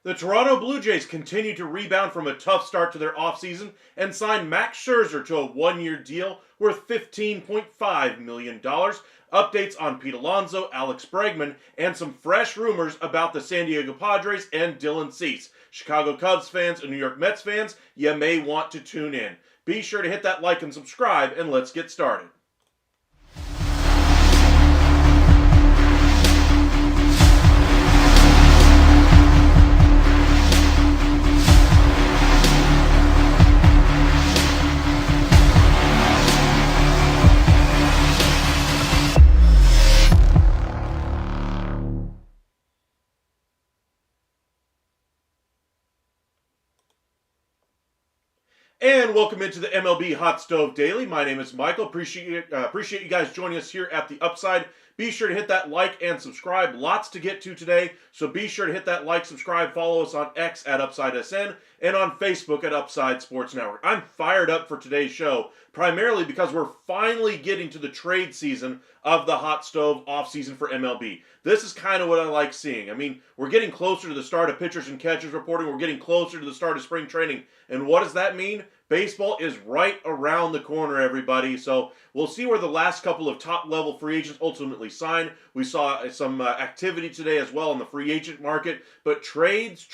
The Toronto Blue Jays continue to rebound from a tough start to their offseason and signed Max Scherzer to a one-year deal worth $15.5 million. Updates on Pete Alonso, Alex Bregman, and some fresh rumors about the San Diego Padres and Dylan Cease. Chicago Cubs fans and New York Mets fans, you may want to tune in. Be sure to hit that like and subscribe, and let's get started. And welcome into the MLB Hot Stove Daily. My name is Michael. Appreciate you guys joining us here at the Upside. Be sure to hit that like and subscribe. Lots to get to today, so be sure to hit that like, subscribe, follow us on X at UpsideSN, and on Facebook at Upside Sports Network. I'm fired up for today's show, primarily because we're finally getting to the trade season of the Hot Stove offseason for MLB. This is kind of what I like seeing. I mean, we're getting closer to the start of pitchers and catchers reporting. We're getting closer to the start of spring training. And what does that mean? Baseball is right around the corner, everybody. So we'll see where the last couple of top-level free agents ultimately sign. We saw some activity today as well in the free agent market. But trades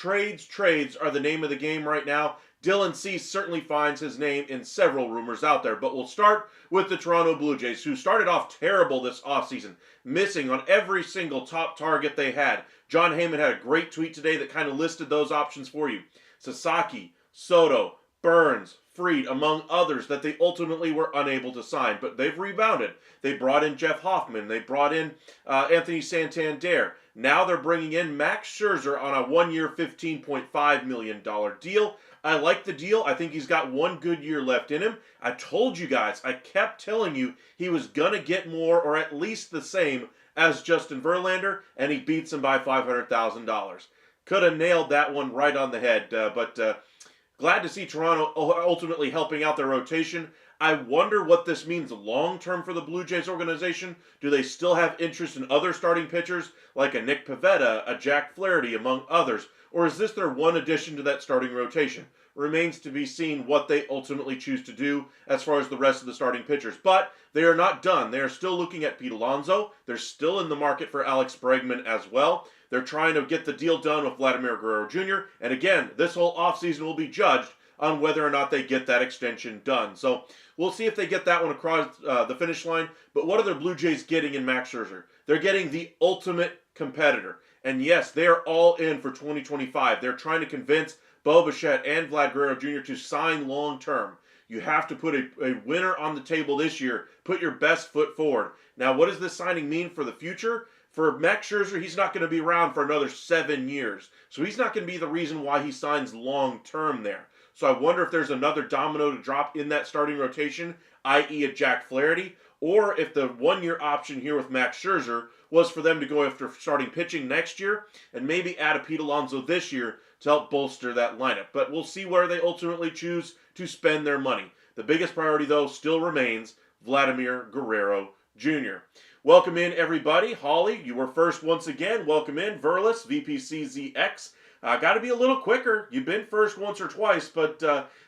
are the name of the game right now. Dylan Cease certainly finds his name in several rumors out there. But we'll start with the Toronto Blue Jays, who started off terrible this offseason, missing on every single top target they had. John Heyman had a great tweet today that kind of listed those options for you. Sasaki, Soto, Burns, Fried, among others that they ultimately were unable to sign. But they've rebounded. They brought in Jeff Hoffman. They brought in Anthony Santander. Now they're bringing in Max Scherzer on a one-year $15.5 million deal. I like the deal. I think he's got one good year left in him. I told you guys, I kept telling you he was going to get more or at least the same as Justin Verlander, and he beats him by $500,000. Could have nailed that one right on the head, but glad to see Toronto ultimately helping out their rotation. I wonder what this means long-term for the Blue Jays organization. Do they still have interest in other starting pitchers like a Nick Pivetta, a Jack Flaherty, among others? Or is this their one addition to that starting rotation? Remains to be seen what they ultimately choose to do as far as the rest of the starting pitchers. But they are not done. They are still looking at Pete Alonso. They're still in the market for Alex Bregman as well. They're trying to get the deal done with Vladimir Guerrero Jr. And again, this whole offseason will be judged on whether or not they get that extension done. So we'll see if they get that one across the finish line. But what are the Blue Jays getting in Max Scherzer? They're getting the ultimate competitor. And yes, they are all in for 2025. They're trying to convince Bo Bichette and Vlad Guerrero Jr. to sign long term. You have to put a winner on the table this year. Put your best foot forward. Now, what does this signing mean for the future? For Max Scherzer, he's not going to be around for another 7 years. So he's not going to be the reason why he signs long term there. So I wonder if there's another domino to drop in that starting rotation, i.e. a Jack Flaherty, or if the 1-year option here with Max Scherzer was for them to go after starting pitching next year and maybe add a Pete Alonso this year to help bolster that lineup. But we'll see where they ultimately choose to spend their money. The biggest priority, though, still remains Vladimir Guerrero Jr. Welcome in, everybody. Holly, you were first once again. Welcome in. Verlis, VPCZX. Got to be a little quicker. You've been first once or twice, but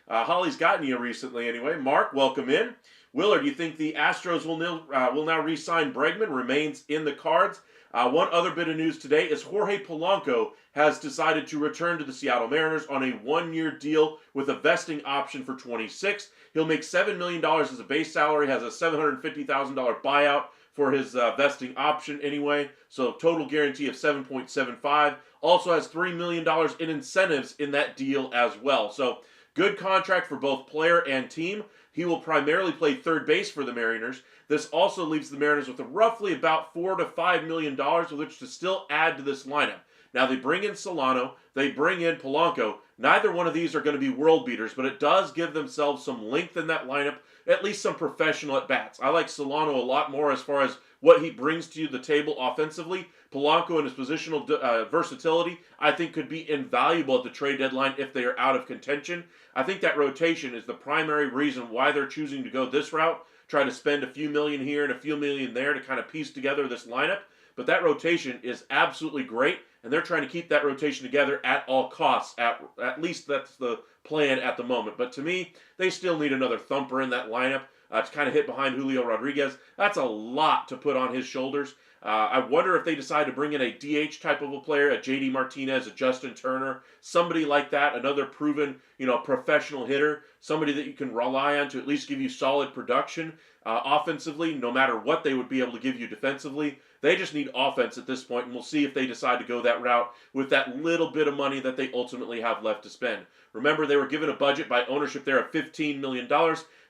Holly's gotten you recently anyway. Mark, welcome in. Willard, do you think the Astros will now re-sign Bregman? Remains in the cards. One other bit of news today is Jorge Polanco has decided to return to the Seattle Mariners on a 1-year deal with a vesting option for 26. He'll make $7 million as a base salary, has a $750,000 buyout for his vesting option anyway. So total guarantee of $7.75. Also has $3 million in incentives in that deal as well. So good contract for both player and team. He will primarily play third base for the Mariners. This also leaves the Mariners with roughly about $4 to $5 million with which to still add to this lineup. Now they bring in Solano, they bring in Polanco. Neither one of these are going to be world beaters, but it does give themselves some length in that lineup, at least some professional at-bats. I like Solano a lot more as far as what he brings to the table offensively. Polanco and his positional versatility, I think, could be invaluable at the trade deadline if they are out of contention. I think that rotation is the primary reason why they're choosing to go this route, try to spend a few million here and a few million there to kind of piece together this lineup. But that rotation is absolutely great, and they're trying to keep that rotation together at all costs. At least that's the plan at the moment. But to me, they still need another thumper in that lineup to kind of hit behind Julio Rodriguez. That's a lot to put on his shoulders. I wonder if they decide to bring in a DH type of a player, a JD Martinez, a Justin Turner, somebody like that, another proven, professional hitter, somebody that you can rely on to at least give you solid production offensively, no matter what they would be able to give you defensively. They just need offense at this point, and we'll see if they decide to go that route with that little bit of money that they ultimately have left to spend. Remember, they were given a budget by ownership there of $15 million.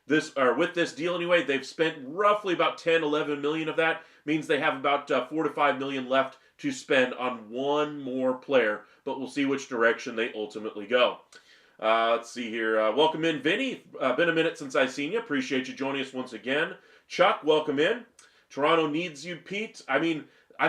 With this deal anyway, they've spent roughly about 10, 11 million of that. Means they have about 4 to 5 million left to spend on one more player, but we'll see which direction they ultimately go. Let's see here. Welcome in, Vinny. Been a minute since I've seen you. Appreciate you joining us once again. Chuck, welcome in. Toronto needs you, Pete. I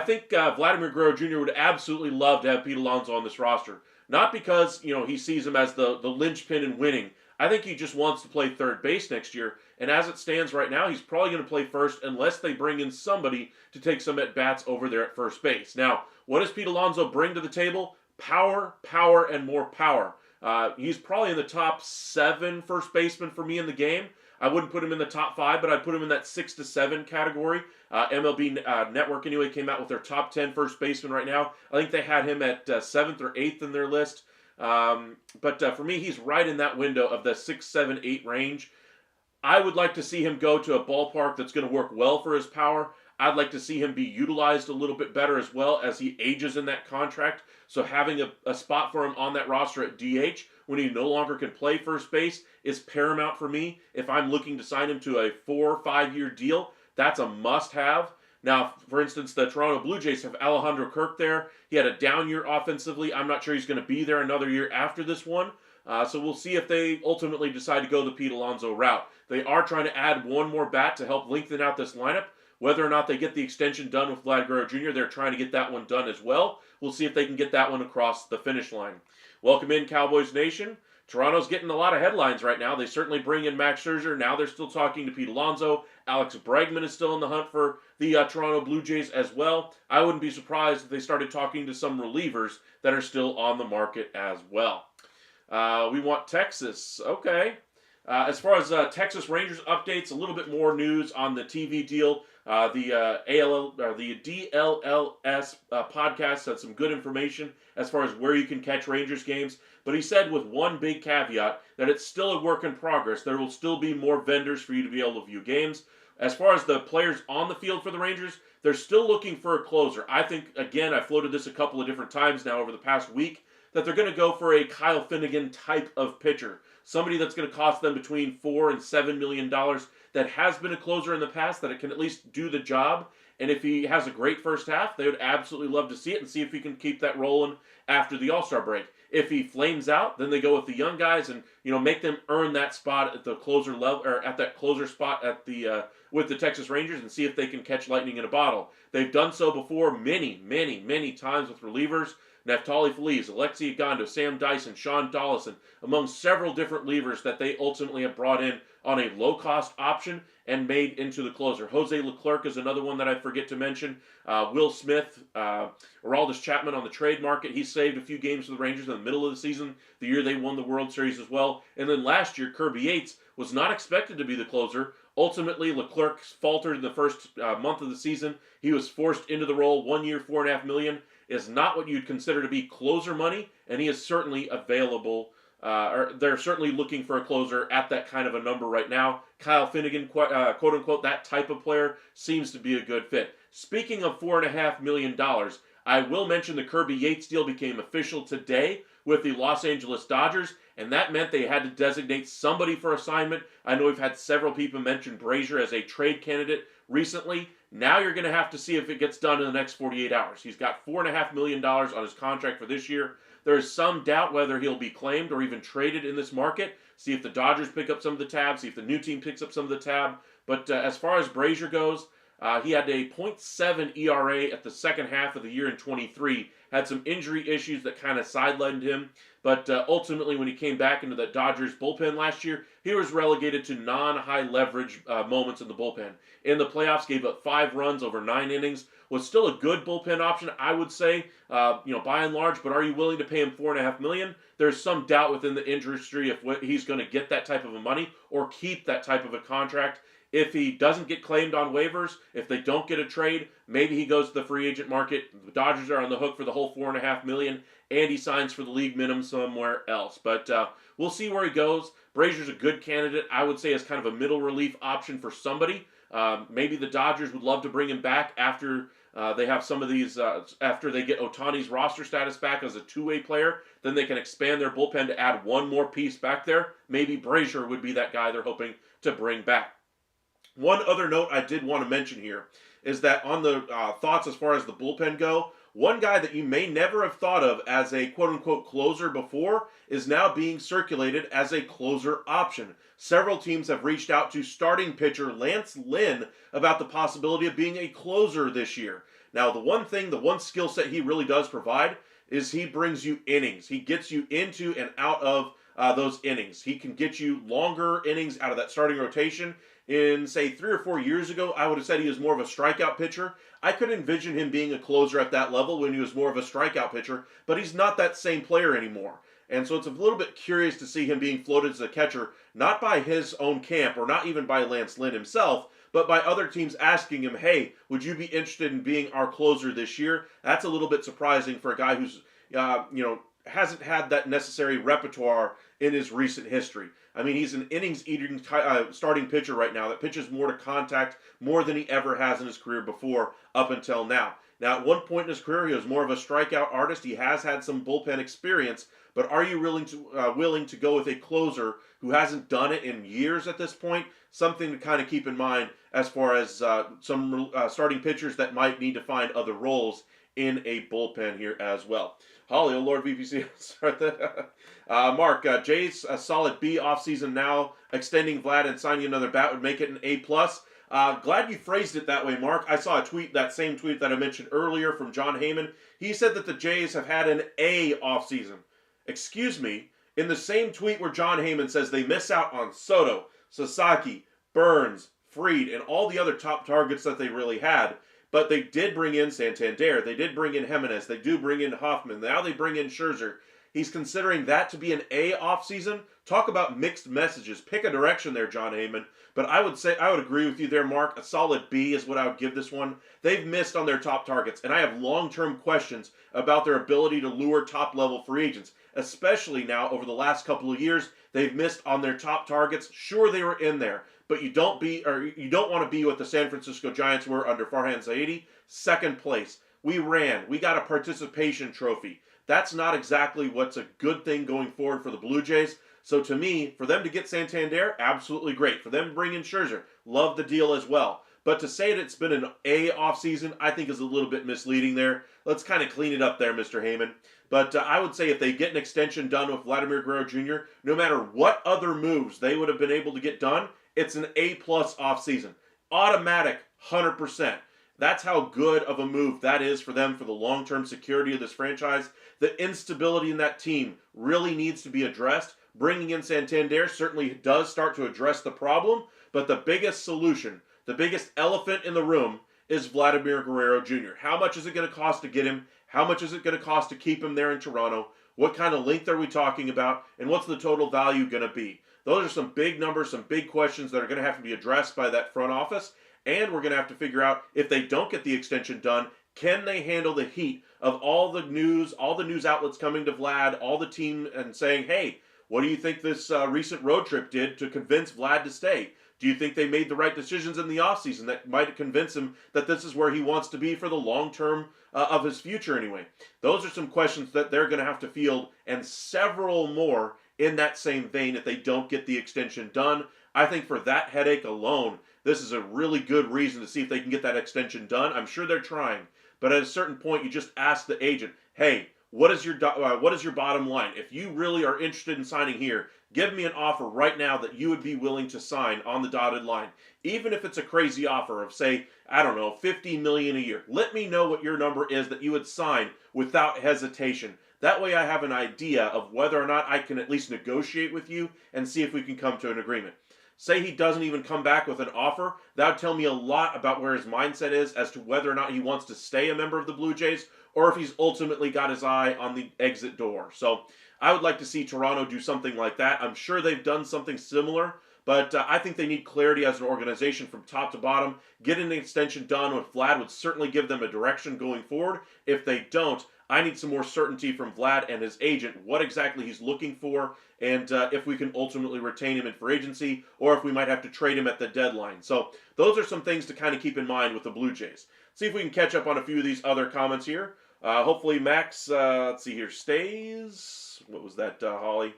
think Vladimir Guerrero Jr. would absolutely love to have Pete Alonso on this roster. Not because, he sees him as the linchpin in winning. I think he just wants to play third base next year. And as it stands right now, he's probably going to play first unless they bring in somebody to take some at-bats over there at first base. Now, what does Pete Alonso bring to the table? Power, power, and more power. He's probably in the top 7 first basemen for me in the game. I wouldn't put him in the top 5, but I'd put him in that 6 to 7 category. MLB Network anyway came out with their top 10 first basemen right now. I think they had him at 7th or 8th in their list. But for me, he's right in that window of the 6, 7, 8 range. I would like to see him go to a ballpark that's going to work well for his power. I'd like to see him be utilized a little bit better as well as he ages in that contract. So having a spot for him on that roster at DH when he no longer can play first base is paramount for me. If I'm looking to sign him to a 4 or 5 year deal, that's a must-have. Now, for instance, the Toronto Blue Jays have Alejandro Kirk there. He had a down year offensively. I'm not sure he's going to be there another year after this one. So we'll see if they ultimately decide to go the Pete Alonso route. They are trying to add one more bat to help lengthen out this lineup. Whether or not they get the extension done with Vlad Guerrero Jr., they're trying to get that one done as well. We'll see if they can get that one across the finish line. Welcome in, Cowboys Nation. Toronto's getting a lot of headlines right now. They certainly bring in Max Scherzer. Now they're still talking to Pete Alonso. Alex Bregman is still in the hunt for the Toronto Blue Jays as well. I wouldn't be surprised if they started talking to some relievers that are still on the market as well. We want Texas. Okay. As far as Texas Rangers updates, a little bit more news on the TV deal. The DLLS podcast had some good information as far as where you can catch Rangers games. But he said with one big caveat that it's still a work in progress. There will still be more vendors for you to be able to view games. As far as the players on the field for the Rangers, they're still looking for a closer. I think, again, I floated this a couple of different times now over the past week, that they're going to go for a Kyle Finnegan type of pitcher. Somebody that's going to cost them between $4 and $7 million that has been a closer in the past, that it can at least do the job. And if he has a great first half, they would absolutely love to see it and see if he can keep that rolling after the All-Star break. If he flames out, then they go with the young guys and make them earn that spot at the closer level, or at that closer spot at the with the Texas Rangers, and see if they can catch lightning in a bottle. They've done so before many, many, many times with relievers. Neftali Feliz, Alexi Ogando, Sam Dyson, Sean Dollison, among several different relievers that they ultimately have brought in on a low-cost option and made into the closer. Jose Leclerc is another one that I forget to mention. Will Smith, Aroldis Chapman on the trade market. He saved a few games for the Rangers in the middle of the season, the year they won the World Series as well. And then last year, Kirby Yates was not expected to be the closer. Ultimately, Leclerc faltered in the first month of the season. He was forced into the role. 1 year, $4.5 million is not what you'd consider to be closer money, and he is certainly available. Or they're certainly looking for a closer at that kind of a number right now. Kyle Finnegan, quote unquote, that type of player seems to be a good fit. Speaking of $4.5 million, I will mention the Kirby Yates deal became official today with the Los Angeles Dodgers, and that meant they had to designate somebody for assignment. I know we've had several people mention Brazier as a trade candidate recently. Now you're going to have to see if it gets done in the next 48 hours. He's got $4.5 million on his contract for this year. There is some doubt whether he'll be claimed or even traded in this market. See if the Dodgers pick up some of the tab, see if the new team picks up some of the tab. But as far as Brazier goes, he had a .7 ERA at the second half of the year in 23. Had some injury issues that kind of sidelined him. But ultimately, when he came back into the Dodgers bullpen last year, he was relegated to non-high leverage moments in the bullpen. In the playoffs, gave up 5 runs over 9 innings. Was still a good bullpen option, I would say, by and large. But are you willing to pay him $4.5 million? There's some doubt within the industry if he's going to get that type of a money or keep that type of a contract. If he doesn't get claimed on waivers, if they don't get a trade, maybe he goes to the free agent market. The Dodgers are on the hook for the whole $4.5 million, and he signs for the league minimum somewhere else. But we'll see where he goes. Brazier's a good candidate, I would say, as kind of a middle relief option for somebody. Maybe the Dodgers would love to bring him back after they have some of these, after they get Ohtani's roster status back as a two-way player. Then they can expand their bullpen to add one more piece back there. Maybe Brazier would be that guy they're hoping to bring back. One other note I did want to mention here is that on the thoughts as far as the bullpen go, one guy that you may never have thought of as a quote-unquote closer before is now being circulated as a closer option. Several teams have reached out to starting pitcher Lance Lynn about the possibility of being a closer this year. Now, the one skill set he really does provide is he brings you innings. He gets you into and out of those innings. He can get you longer innings out of that starting rotation. In, say, 3 or 4 years ago, I would have said he was more of a strikeout pitcher. I could envision him being a closer at that level when he was more of a strikeout pitcher, but he's not that same player anymore. And so it's a little bit curious to see him being floated as a catcher, not by his own camp or not even by Lance Lynn himself, but by other teams asking him, hey, would you be interested in being our closer this year? That's a little bit surprising for a guy who's, hasn't had that necessary repertoire in his recent history. I mean, he's an innings-eating starting pitcher right now that pitches more to contact more than he ever has in his career before up until now. Now, at one point in his career, he was more of a strikeout artist. He has had some bullpen experience, but are you willing to go with a closer who hasn't done it in years at this point? Something to kind of keep in mind as far as some starting pitchers that might need to find other roles in a bullpen here as well. Holly, oh Lord, VPC. Start that. Mark, Jay's a solid B offseason now. Extending Vlad and signing another bat would make it an A+. Glad you phrased it that way, Mark. I saw a tweet, that same tweet that I mentioned earlier from John Heyman. He said that the Jays have had an A offseason. Excuse me, In the same tweet where John Heyman says they miss out on Soto, Sasaki, Burns, Fried, and all the other top targets that they really had, but they did bring in Santander, they did bring in Jimenez, they do bring in Hoffman, now they bring in Scherzer. He's considering that to be an A offseason. Talk about mixed messages. Pick a direction there, John Heyman. But I would agree with you there, Mark. A solid B is what I would give this one. They've missed on their top targets, and I have long-term questions about their ability to lure top-level free agents, especially now over the last couple of years. They've missed on their top targets. Sure, they were in there, but you don't want to be what the San Francisco Giants were under Farhan Zaidi. Second place. We got a participation trophy. That's not exactly what's a good thing going forward for the Blue Jays. So to me, for them to get Santander, absolutely great. For them to bring in Scherzer, love the deal as well. But to say that it's been an A offseason, I think is a little bit misleading there. Let's kind of clean it up there, Mr. Heyman. But I would say if they get an extension done with Vladimir Guerrero Jr., no matter what other moves they would have been able to get done, it's an A-plus offseason. Automatic, 100%. That's how good of a move that is for them for the long-term security of this franchise. The instability in that team really needs to be addressed. Bringing in Santander certainly does start to address the problem, but the biggest solution, the biggest elephant in the room is Vladimir Guerrero Jr. How much is it going to cost to get him? How much is it going to cost to keep him there in Toronto? What kind of length are we talking about? And what's the total value going to be? Those are some big numbers, some big questions that are going to have to be addressed by that front office. And we're going to have to figure out, if they don't get the extension done, can they handle the heat of all the news outlets coming to Vlad, all the team, and saying, hey, what do you think this recent road trip did to convince Vlad to stay? Do you think they made the right decisions in the offseason that might convince him that this is where he wants to be for the long term of his future anyway? Those are some questions that they're going to have to field, and several more in that same vein if they don't get the extension done. I think for that headache alone, this is a really good reason to see if they can get that extension done. I'm sure they're trying, but at a certain point, you just ask the agent, hey, what is your bottom line? If you really are interested in signing here, give me an offer right now that you would be willing to sign on the dotted line. Even if it's a crazy offer of, say, I don't know, $50 million a year. Let me know what your number is that you would sign without hesitation. That way I have an idea of whether or not I can at least negotiate with you and see if we can come to an agreement. Say he doesn't even come back with an offer, that would tell me a lot about where his mindset is as to whether or not he wants to stay a member of the Blue Jays or if he's ultimately got his eye on the exit door. So I would like to see Toronto do something like that. I'm sure they've done something similar, but I think they need clarity as an organization from top to bottom. Getting an extension done with Vlad would certainly give them a direction going forward. If they don't, I need some more certainty from Vlad and his agent, what exactly he's looking for, and if we can ultimately retain him in free agency, or if we might have to trade him at the deadline. So those are some things to kind of keep in mind with the Blue Jays. See if we can catch up on a few of these other comments here. Hopefully Max, let's see here, stays. What was that, Holly?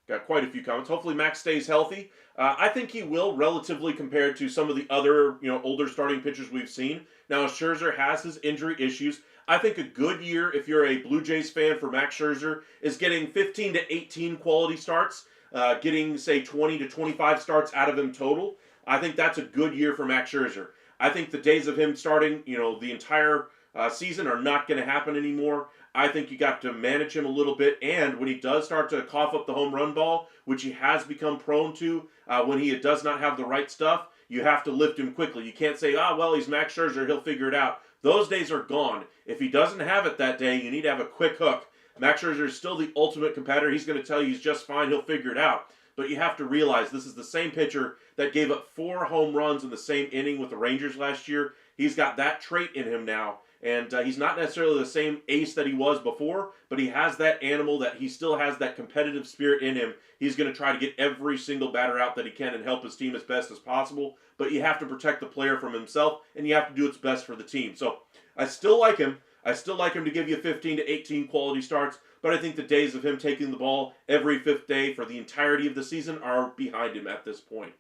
Got quite a few comments. Hopefully Max stays healthy. I think he will, relatively compared to some of the other, older starting pitchers we've seen. Now, Scherzer has his injury issues. I think a good year, if you're a Blue Jays fan for Max Scherzer, is getting 15 to 18 quality starts, getting, say, 20 to 25 starts out of him total. I think that's a good year for Max Scherzer. I think the days of him starting, the entire season are not going to happen anymore. I think you got to manage him a little bit, and when he does start to cough up the home run ball, which he has become prone to, when he does not have the right stuff, you have to lift him quickly. You can't say, he's Max Scherzer, he'll figure it out. Those days are gone. If he doesn't have it that day, you need to have a quick hook. Max Scherzer is still the ultimate competitor. He's going to tell you he's just fine, he'll figure it out. But you have to realize this is the same pitcher that gave up 4 home runs in the same inning with the Rangers last year. He's got that trait in him now. And he's not necessarily the same ace that he was before, but he has that animal that he still has that competitive spirit in him. He's going to try to get every single batter out that he can and help his team as best as possible. But you have to protect the player from himself, and you have to do what's best for the team. So I still like him. I still like him to give you 15 to 18 quality starts, but I think the days of him taking the ball every 5th day for the entirety of the season are behind him at this point.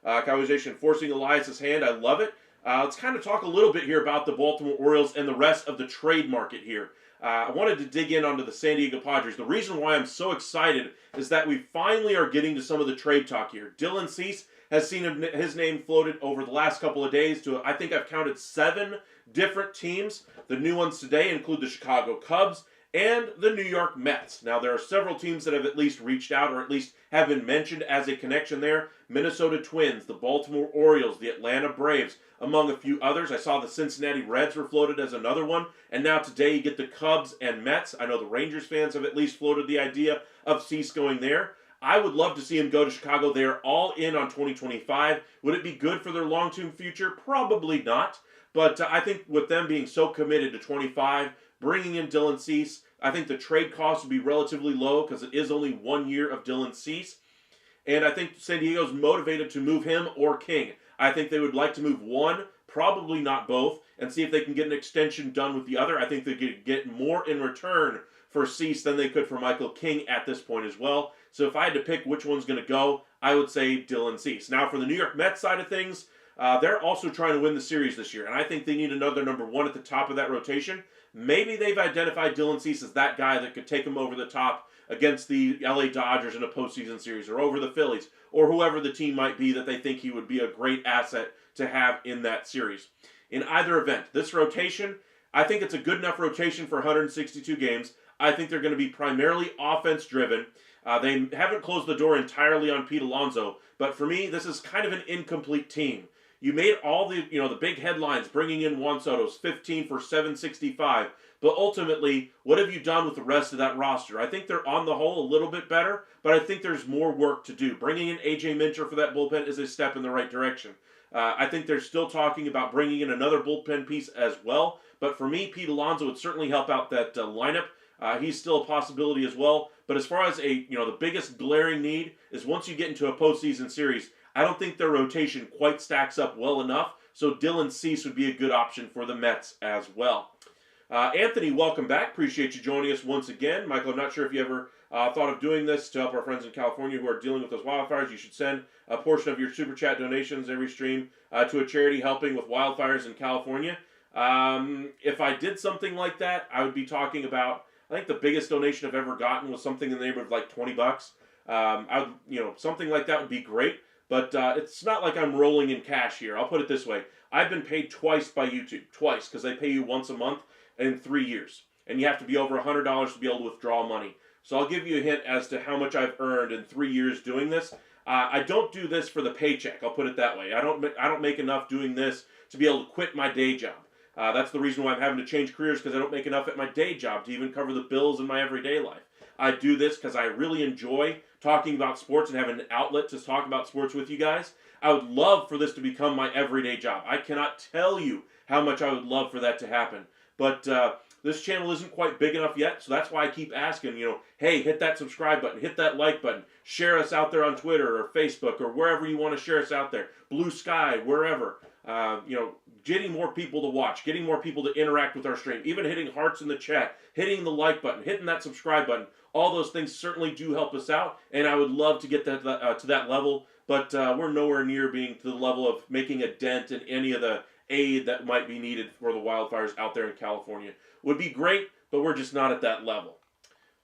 Conversation forcing Elias's hand. I love it. Let's kind of talk a little bit here about the Baltimore Orioles and the rest of the trade market here. I wanted to dig in onto the San Diego Padres. The reason why I'm so excited is that we finally are getting to some of the trade talk here. Dylan Cease has seen his name floated over the last couple of days to, I think I've counted 7 different teams. The new ones today include the Chicago Cubs and the New York Mets. Now, there are several teams that have at least reached out or at least have been mentioned as a connection there. Minnesota Twins, the Baltimore Orioles, the Atlanta Braves, among a few others. I saw the Cincinnati Reds were floated as another one. And now today you get the Cubs and Mets. I know the Rangers fans have at least floated the idea of Cease going there. I would love to see him go to Chicago. They are all in on 2025. Would it be good for their long-term future? Probably not. But I think with them being so committed to 25, bringing in Dylan Cease, I think the trade cost would be relatively low because it is only 1 year of Dylan Cease. And I think San Diego's motivated to move him or King. I think they would like to move one, probably not both, and see if they can get an extension done with the other. I think they could get more in return for Cease than they could for Michael King at this point as well. So if I had to pick which one's going to go, I would say Dylan Cease. Now for the New York Mets side of things, they're also trying to win the series this year, and I think they need another number one at the top of that rotation. Maybe they've identified Dylan Cease as that guy that could take them over the top against the LA Dodgers in a postseason series, or over the Phillies, or whoever the team might be that they think he would be a great asset to have in that series. In either event, this rotation, I think it's a good enough rotation for 162 games. I think they're going to be primarily offense-driven. They haven't closed the door entirely on Pete Alonso, but for me, this is kind of an incomplete team. You made all the big headlines, bringing in Juan Soto's 15 for 765, but ultimately, what have you done with the rest of that roster? I think they're on the whole a little bit better, but I think there's more work to do. Bringing in A.J. Minter for that bullpen is a step in the right direction. I think they're still talking about bringing in another bullpen piece as well, but for me, Pete Alonso would certainly help out that lineup. He's still a possibility as well, but as far as the biggest glaring need is once you get into a postseason series, I don't think their rotation quite stacks up well enough, so Dylan Cease would be a good option for the Mets as well. Anthony, welcome back. Appreciate you joining us once again. Michael, I'm not sure if you ever thought of doing this to help our friends in California who are dealing with those wildfires. You should send a portion of your Super Chat donations every stream to a charity helping with wildfires in California. If I did something like that, I would be talking about, I think the biggest donation I've ever gotten was something in the neighborhood of like $20. Something like that would be great. But it's not like I'm rolling in cash here. I'll put it this way. I've been paid twice by YouTube. Twice, because they pay you once a month in 3 years. And you have to be over $100 to be able to withdraw money. So I'll give you a hint as to how much I've earned in 3 years doing this. I don't do this for the paycheck. I'll put it that way. I don't make enough doing this to be able to quit my day job. That's the reason why I'm having to change careers, because I don't make enough at my day job to even cover the bills in my everyday life. I do this because I really enjoy talking about sports and having an outlet to talk about sports with you guys. I would love for this to become my everyday job. I cannot tell you how much I would love for that to happen. But this channel isn't quite big enough yet, so that's why I keep asking, hey, hit that subscribe button, hit that like button, share us out there on Twitter or Facebook or wherever you want to share us out there, Blue Sky, wherever. Getting more people to watch, getting more people to interact with our stream, even hitting hearts in the chat, hitting the like button, hitting that subscribe button. All those things certainly do help us out, and I would love to get that to that level, but we're nowhere near being to the level of making a dent in any of the aid that might be needed for the wildfires out there in California. Would be great, but we're just not at that level.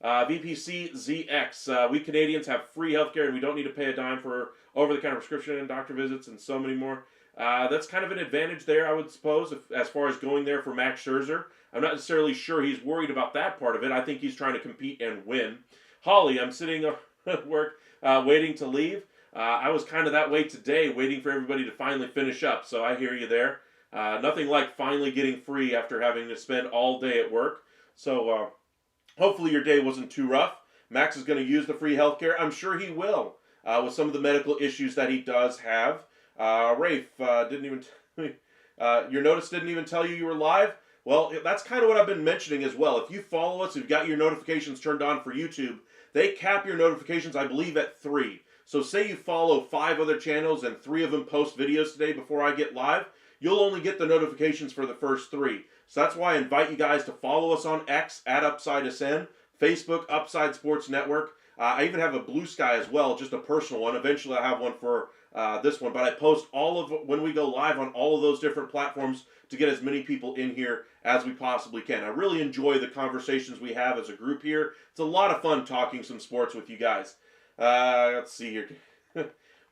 VPC ZX, we Canadians have free healthcare, and we don't need to pay a dime for over-the-counter prescription and doctor visits and so many more. That's kind of an advantage there, I would suppose, as far as going there for Max Scherzer. I'm not necessarily sure he's worried about that part of it. I think he's trying to compete and win. Holly, I'm sitting at work waiting to leave. I was kind of that way today, waiting for everybody to finally finish up, so I hear you there. Nothing like finally getting free after having to spend all day at work. So hopefully your day wasn't too rough. Max is going to use the free healthcare. I'm sure he will, with some of the medical issues that he does have. Rafe, your notice didn't even tell you were live? Well, that's kind of what I've been mentioning as well. If you follow us, if you've got your notifications turned on for YouTube, they cap your notifications, I believe, at 3. So say you follow 5 other channels and 3 of them post videos today before I get live, you'll only get the notifications for the first 3. So that's why I invite you guys to follow us on X, @UpsideSN, Facebook, Upside Sports Network. I even have a Blue Sky as well, just a personal one. Eventually, I have one for this one, but I post all of when we go live on all of those different platforms to get as many people in here as we possibly can. I really enjoy the conversations we have as a group here. It's a lot of fun talking some sports with you guys. Let's see here.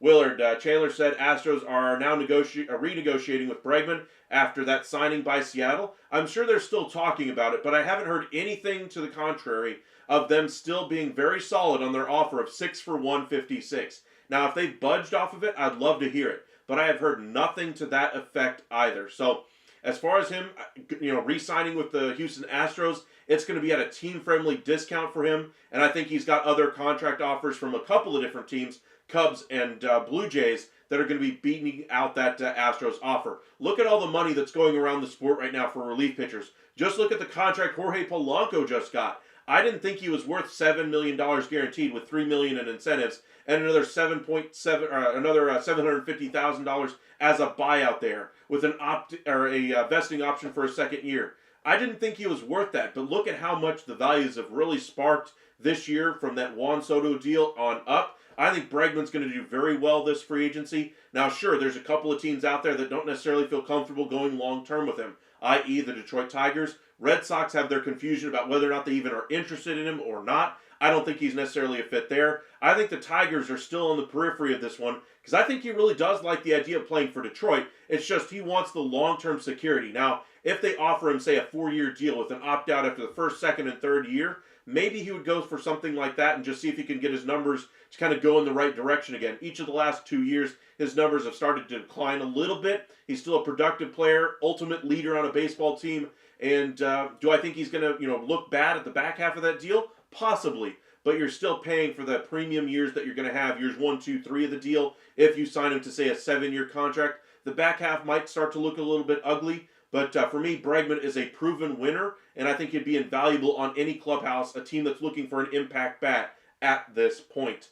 Willard Chandler said Astros are now renegotiating with Bregman after that signing by Seattle. I'm sure they're still talking about it, but I haven't heard anything to the contrary of them still being very solid on their offer of 6 for 156. Now, if they've budged off of it, I'd love to hear it, but I have heard nothing to that effect either. So, as far as him, re-signing with the Houston Astros, it's going to be at a team-friendly discount for him, and I think he's got other contract offers from a couple of different teams, Cubs and Blue Jays, that are going to be beating out that Astros offer. Look at all the money that's going around the sport right now for relief pitchers. Just look at the contract Jorge Polanco just got. I didn't think he was worth $7 million guaranteed with $3 million in incentives and another $750,000 as a buyout there with a vesting option for a second year. I didn't think he was worth that, but look at how much the values have really sparked this year from that Juan Soto deal on up. I think Bregman's going to do very well this free agency. Now, sure, there's a couple of teams out there that don't necessarily feel comfortable going long-term with him, i.e. the Detroit Tigers. Red Sox have their confusion about whether or not they even are interested in him or not. I don't think he's necessarily a fit there. I think the Tigers are still on the periphery of this one because I think he really does like the idea of playing for Detroit. It's just he wants the long-term security. Now, if they offer him, say, a 4-year deal with an opt-out after the first, second, and third year, maybe he would go for something like that and just see if he can get his numbers to kind of go in the right direction again. Each of the last 2 years, his numbers have started to decline a little bit. He's still a productive player, ultimate leader on a baseball team. And do I think he's going to, look bad at the back half of that deal? Possibly. But you're still paying for the premium years that you're going to have, years 1, 2, 3 of the deal. If you sign him to, say, a 7-year contract, the back half might start to look a little bit ugly. But for me, Bregman is a proven winner, and I think he'd be invaluable on any clubhouse, a team that's looking for an impact bat at this point.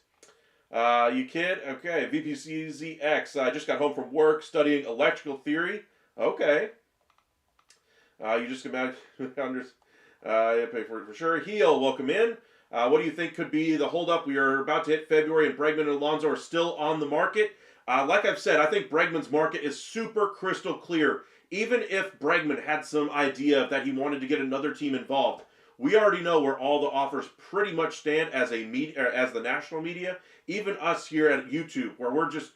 You kid? Okay, VPCZX. I just got home from work studying electrical theory. Okay. You just about pay for it for sure. Heel, welcome in. What do you think could be the holdup? We are about to hit February, and Bregman and Alonso are still on the market. Like I've said, I think Bregman's market is super crystal clear. Even if Bregman had some idea that he wanted to get another team involved, we already know where all the offers pretty much stand as as the national media. Even us here at YouTube, where we're just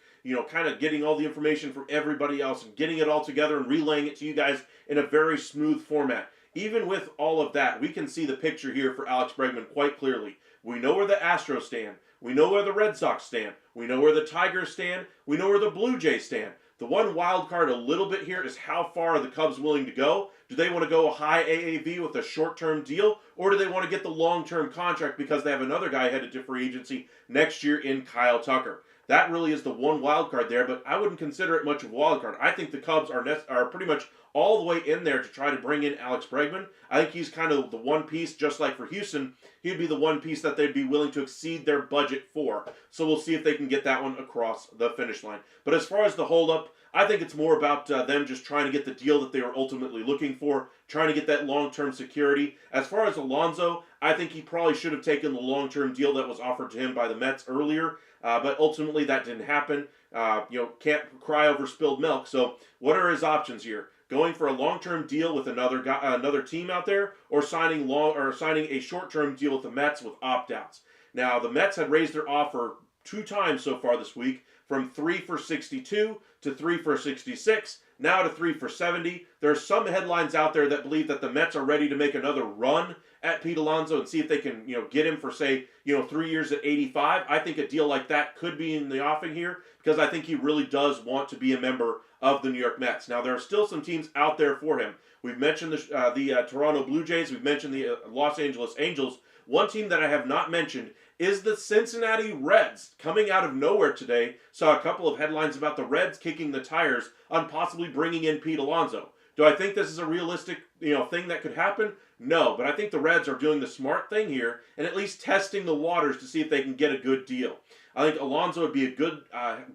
kind of getting all the information from everybody else and getting it all together and relaying it to you guys in a very smooth format. Even with all of that, we can see the picture here for Alex Bregman quite clearly. We know where the Astros stand. We know where the Red Sox stand. We know where the Tigers stand. We know where the Blue Jays stand. The one wild card a little bit here is how far are the Cubs willing to go? Do they want to go a high AAV with a short-term deal? Or do they want to get the long-term contract because they have another guy headed to free agency next year in Kyle Tucker? That really is the one wild card there, but I wouldn't consider it much of a wild card. I think the Cubs are pretty much all the way in there to try to bring in Alex Bregman. I think he's kind of the one piece, just like for Houston, he'd be the one piece that they'd be willing to exceed their budget for. So we'll see if they can get that one across the finish line. But as far as the holdup, I think it's more about them just trying to get the deal that they were ultimately looking for, trying to get that long-term security. As far as Alonso, I think he probably should have taken the long-term deal that was offered to him by the Mets earlier, but ultimately that didn't happen. Can't cry over spilled milk. So what are his options here? Going for a long-term deal with another team out there, or signing a short-term deal with the Mets with opt-outs. Now the Mets had raised their offer 2 times so far this week, from 3 for 62 to 3 for 66, now to 3 for 70. There are some headlines out there that believe that the Mets are ready to make another run at Pete Alonso and see if they can, get him for, say, 3 years at 85. I think a deal like that could be in the offing here because I think he really does want to be a member of the New York Mets. Now, there are still some teams out there for him. We've mentioned the Toronto Blue Jays. We've mentioned the Los Angeles Angels. One team that I have not mentioned is the Cincinnati Reds. Coming out of nowhere today, saw a couple of headlines about the Reds kicking the tires on possibly bringing in Pete Alonso. Do I think this is a realistic, thing that could happen? No, but I think the Reds are doing the smart thing here and at least testing the waters to see if they can get a good deal. I think Alonso would be a good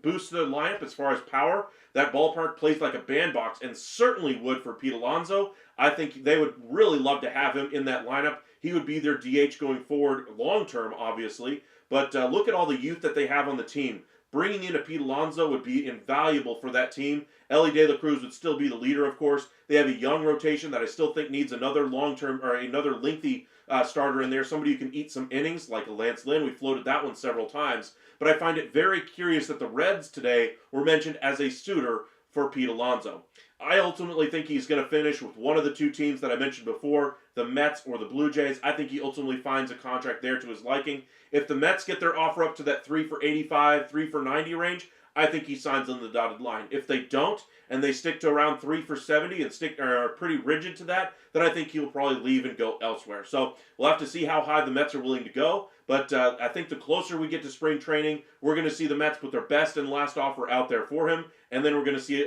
boost to the lineup as far as power. That ballpark plays like a bandbox and certainly would for Pete Alonso. I think they would really love to have him in that lineup. He would be their DH going forward long term, obviously. But look at all the youth that they have on the team. Bringing in a Pete Alonso would be invaluable for that team. Ellie De La Cruz would still be the leader, of course. They have a young rotation that I still think needs another long-term or another lengthy starter in there. Somebody who can eat some innings, like a Lance Lynn. We floated that one several times. But I find it very curious that the Reds today were mentioned as a suitor for Pete Alonso. I ultimately think he's going to finish with one of the two teams that I mentioned before, the Mets or the Blue Jays. I think he ultimately finds a contract there to his liking. If the Mets get their offer up to that 3 for 85, 3 for 90 range, I think he signs on the dotted line. If they don't, and they stick to around 3 for 70 and are pretty rigid to that, then I think he'll probably leave and go elsewhere. So we'll have to see how high the Mets are willing to go. But I think the closer we get to spring training, we're going to see the Mets put their best and last offer out there for him, and then we're going to see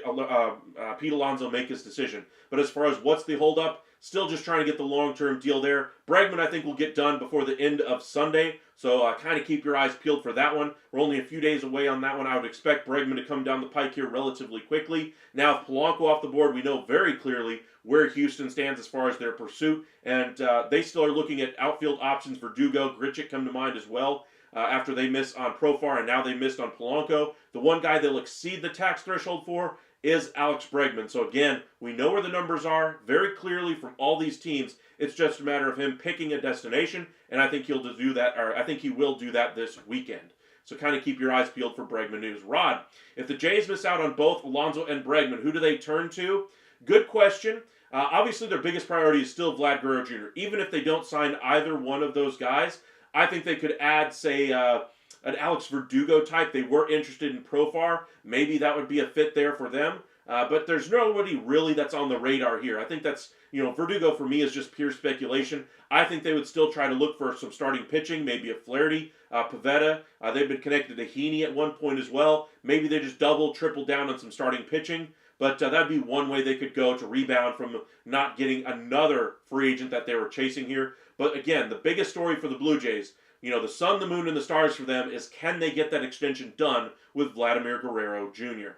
Pete Alonso make his decision. But as far as what's the holdup, still just trying to get the long-term deal there. Bregman, I think, will get done before the end of Sunday, so kind of keep your eyes peeled for that one. We're only a few days away on that one. I would expect Bregman to come down the pike here relatively quickly. Now, with Polanco off the board, we know very clearly where Houston stands as far as their pursuit, and they still are looking at outfield options. Verdugo, Grichuk come to mind as well. After they miss on Profar and now they missed on Polanco. The one guy they'll exceed the tax threshold for is Alex Bregman. So again, we know where the numbers are very clearly from all these teams. It's just a matter of him picking a destination, and I think he'll do that, or I think he will do that this weekend. So kind of keep your eyes peeled for Bregman news. Rod, if the Jays miss out on both Alonso and Bregman, who do they turn to? Good question. Obviously, their biggest priority is still Vlad Guerrero Jr. Even if they don't sign either one of those guys, I think they could add, say, an Alex Verdugo type. They were interested in Profar. Maybe that would be a fit there for them. But there's nobody really that's on the radar here. I think that's, Verdugo for me is just pure speculation. I think they would still try to look for some starting pitching, maybe a Flaherty, Pivetta. They've been connected to Heaney at one point as well. Maybe they just double, triple down on some starting pitching. But that'd be one way they could go to rebound from not getting another free agent that they were chasing here. But again, the biggest story for the Blue Jays, the sun, the moon, and the stars for them is can they get that extension done with Vladimir Guerrero Jr.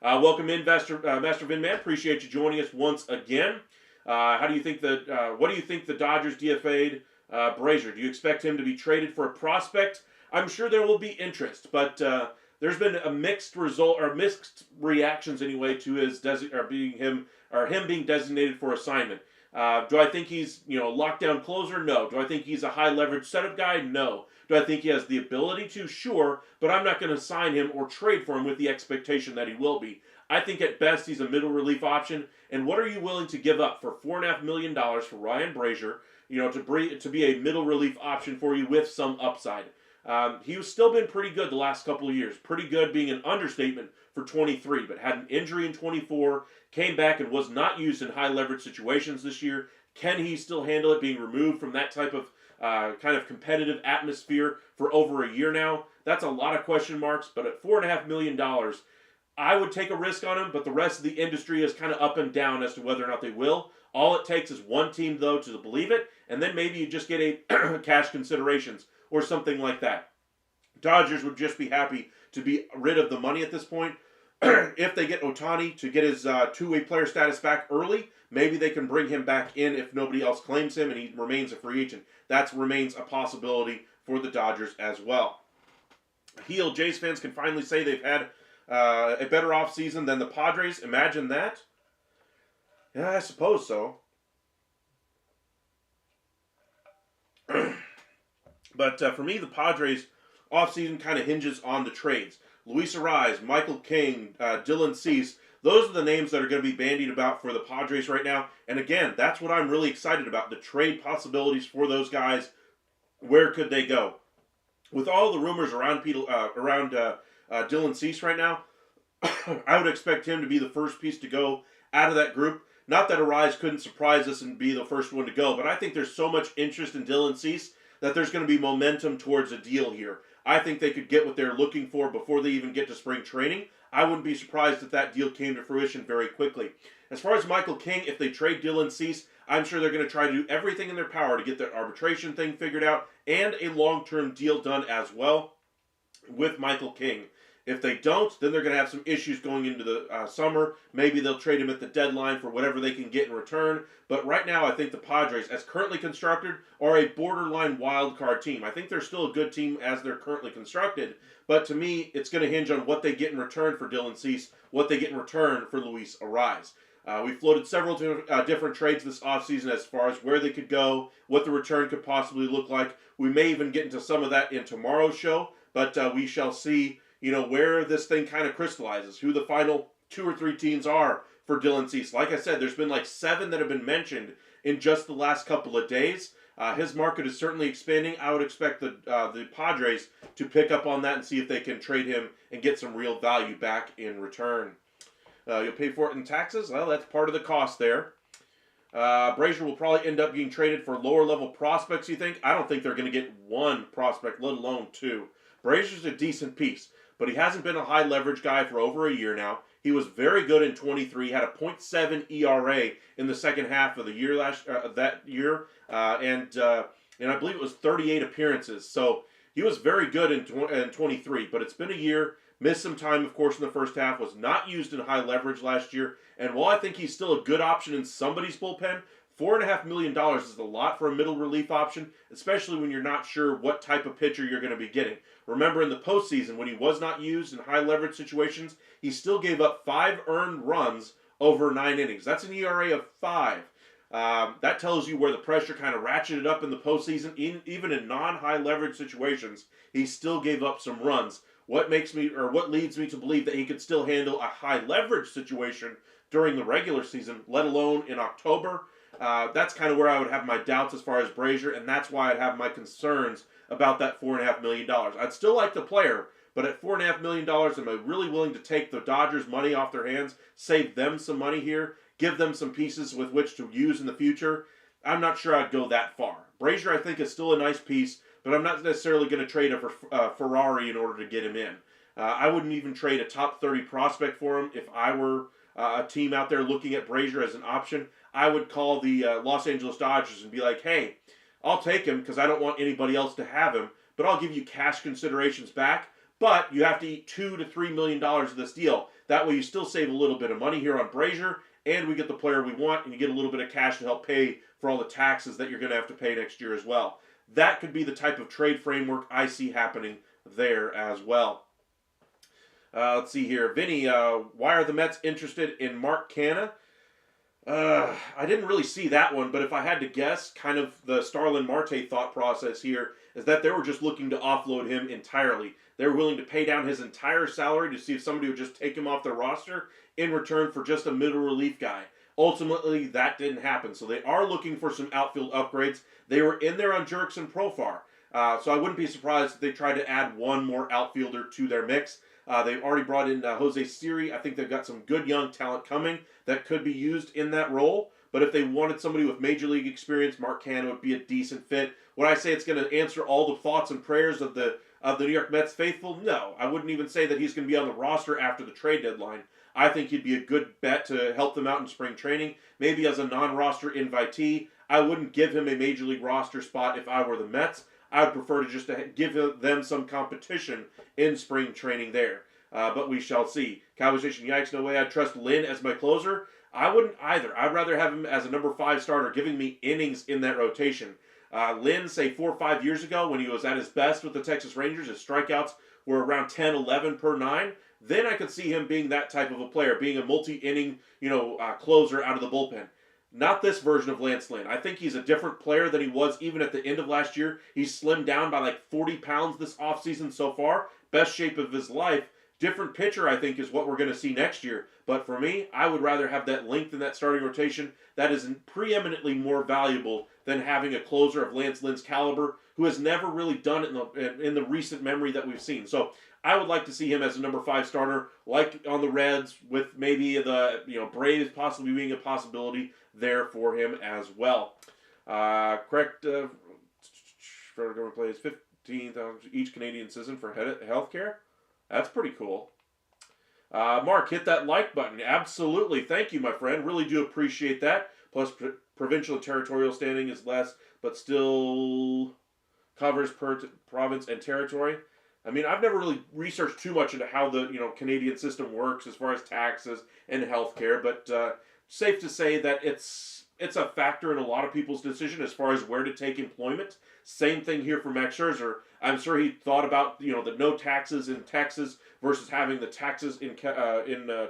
Welcome in, Master Vinman. Appreciate you joining us once again. What do you think the Dodgers DFA'd Brazier? Do you expect him to be traded for a prospect? I'm sure there will be interest, but there's been a mixed result or mixed reactions anyway to his him being designated for assignment. Do I think he's a lockdown closer? No. Do I think he's a high leverage setup guy? No. Do I think he has the ability to? Sure, but I'm not going to sign him or trade for him with the expectation that he will be. I think at best he's a middle relief option. And what are you willing to give up for $4.5 million for Ryan Brazier? To be a middle relief option for you with some upside. He's still been pretty good the last couple of years. Pretty good being an understatement for 23, but had an injury in 24, came back and was not used in high leverage situations this year. Can he still handle it being removed from that type of kind of competitive atmosphere for over a year now? That's a lot of question marks, but at $4.5 million, I would take a risk on him, but the rest of the industry is kind of up and down as to whether or not they will. All it takes is one team, though, to believe it, and then maybe you just get a cash considerations or something like that. Dodgers would just be happy to be rid of the money at this point. If they get Ohtani to get his two-way player status back early, maybe they can bring him back in if nobody else claims him and he remains a free agent. That remains a possibility for the Dodgers as well. Jays fans can finally say they've had a better offseason than the Padres. Imagine that. Yeah, I suppose so. But for me, the Padres offseason kind of hinges on the trades. Luis Arraez, Michael King, Dylan Cease, those are the names that are going to be bandied about for the Padres right now. And again, that's what I'm really excited about, the trade possibilities for those guys. Where could they go? With all the rumors around Dylan Cease right now, I would expect him to be the first piece to go out of that group. Not that Arraez couldn't surprise us and be the first one to go, but I think there's so much interest in Dylan Cease that there's going to be momentum towards a deal here. I think they could get what they're looking for before they even get to spring training. I wouldn't be surprised if that deal came to fruition very quickly. As far as Michael King, if they trade Dylan Cease, I'm sure they're going to try to do everything in their power to get that arbitration thing figured out and a long-term deal done as well with Michael King. If they don't, then they're going to have some issues going into the summer. Maybe they'll trade him at the deadline for whatever they can get in return. But right now, I think the Padres, as currently constructed, are a borderline wild card team. I think they're still a good team as they're currently constructed. But to me, it's going to hinge on what they get in return for Dylan Cease, what they get in return for Luis Arraez. We floated several different trades this offseason as far as where they could go, what the return could possibly look like. We may even get into some of that in tomorrow's show, but we shall see, where this thing kind of crystallizes, who the final 2 or 3 teams are for Dylan Cease. Like I said, there's been like 7 that have been mentioned in just the last couple of days. His market is certainly expanding. I would expect the Padres to pick up on that and see if they can trade him and get some real value back in return. You'll pay for it in taxes. Well, that's part of the cost there. Brazier will probably end up being traded for lower level prospects, you think? I don't think they're going to get 1 prospect, let alone 2. Brazier's a decent piece, but he hasn't been a high leverage guy for over a year now. He was very good in 23, had a .7 ERA in the second half of the year that year, and I believe it was 38 appearances. So he was very good in 23, but it's been a year. Missed some time, of course, in the first half. Was not used in high leverage last year. And while I think he's still a good option in somebody's bullpen, $4.5 million is a lot for a middle relief option, especially when you're not sure what type of pitcher you're going to be getting. Remember in the postseason, when he was not used in high leverage situations, he still gave up 5 earned runs over 9 innings. That's an ERA of 5. That tells you where the pressure kind of ratcheted up in the postseason. Even in non-high leverage situations, he still gave up some runs. What leads me to believe that he could still handle a high leverage situation during the regular season, let alone in October? That's kind of where I would have my doubts as far as Brazier, and that's why I'd have my concerns about that $4.5 million. I'd still like the player, but at $4.5 million, am I really willing to take the Dodgers' money off their hands, save them some money here, give them some pieces with which to use in the future? I'm not sure I'd go that far. Brazier, I think, is still a nice piece, but I'm not necessarily going to trade a Ferrari in order to get him in. I wouldn't even trade a top 30 prospect for him if I were a team out there looking at Brazier as an option. I would call the Los Angeles Dodgers and be like, hey, I'll take him because I don't want anybody else to have him, but I'll give you cash considerations back, but you have to eat $2 to $3 million of this deal. That way you still save a little bit of money here on Brazier, and we get the player we want, and you get a little bit of cash to help pay for all the taxes that you're going to have to pay next year as well. That could be the type of trade framework I see happening there as well. Let's see here. Vinny, why are the Mets interested in Mark Canha? I didn't really see that one, but if I had to guess, kind of the Starlin Marte thought process here is that they were just looking to offload him entirely. They were willing to pay down his entire salary to see if somebody would just take him off their roster in return for just a middle relief guy. Ultimately, that didn't happen, so they are looking for some outfield upgrades. They were in there on Jerks and Profar, so I wouldn't be surprised if they tried to add one more outfielder to their mix. They've already brought in Jose Siri. I think they've got some good young talent coming that could be used in that role. But if they wanted somebody with major league experience, Mark Canha would be a decent fit. Would I say it's going to answer all the thoughts and prayers of the New York Mets faithful? No. I wouldn't even say that he's going to be on the roster after the trade deadline. I think he'd be a good bet to help them out in spring training, maybe as a non-roster invitee. I wouldn't give him a major league roster spot if I were the Mets. I would prefer to just give them some competition in spring training there. But we shall see. Conversation, yikes, no way I'd trust Lynn as my closer. I wouldn't either. I'd rather have him as a number 5 starter, giving me innings in that rotation. Lynn, say 4 or 5 years ago, when he was at his best with the Texas Rangers, his strikeouts were around 10, 11 per 9. Then I could see him being that type of a player, being a multi-inning, closer out of the bullpen. Not this version of Lance Lynn. I think he's a different player than he was even at the end of last year. He's slimmed down by like 40 pounds this offseason so far. Best shape of his life. Different pitcher, I think, is what we're going to see next year. But for me, I would rather have that length in that starting rotation. That is preeminently more valuable than having a closer of Lance Lynn's caliber, who has never really done it in the recent memory that we've seen. So I would like to see him as a number 5 starter, like on the Reds, with maybe the Braves possibly being a possibility there for him as well. Correct. Federal government plays $15,000 each Canadian citizen for health care. That's pretty cool. Mark, hit that like button. Absolutely. Thank you, my friend. Really do appreciate that. Plus, provincial and territorial standing is less, but still covers per province and territory. I mean, I've never really researched too much into how the Canadian system works as far as taxes and healthcare, but safe to say that it's a factor in a lot of people's decision as far as where to take employment. Same thing here for Max Scherzer. I'm sure he thought about the no taxes in Texas versus having the taxes in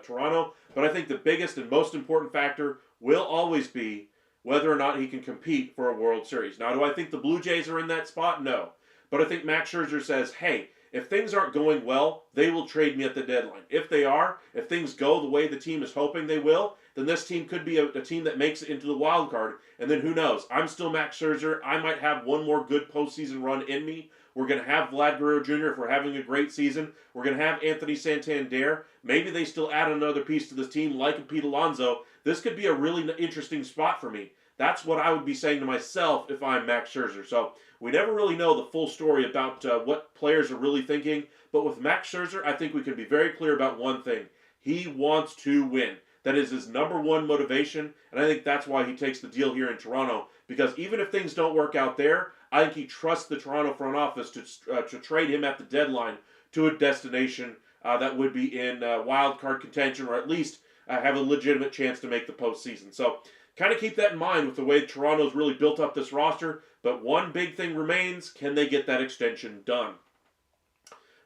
Toronto. But I think the biggest and most important factor will always be whether or not he can compete for a World Series. Now, do I think the Blue Jays are in that spot? No. But I think Max Scherzer says, hey, if things aren't going well, they will trade me at the deadline. If they are, if things go the way the team is hoping they will, then this team could be a team that makes it into the wild card. And then who knows? I'm still Max Scherzer. I might have one more good postseason run in me. We're going to have Vlad Guerrero Jr. if we're having a great season. We're going to have Anthony Santander. Maybe they still add another piece to this team like a Pete Alonso. This could be a really interesting spot for me. That's what I would be saying to myself if I'm Max Scherzer. So we never really know the full story about what players are really thinking. But with Max Scherzer, I think we can be very clear about one thing. He wants to win. That is his number one motivation, and I think that's why he takes the deal here in Toronto, because even if things don't work out there, I think he trusts the Toronto front office to trade him at the deadline to a destination that would be in wild card contention, or at least have a legitimate chance to make the postseason. So kind of keep that in mind with the way Toronto's really built up this roster, but one big thing remains: can they get that extension done?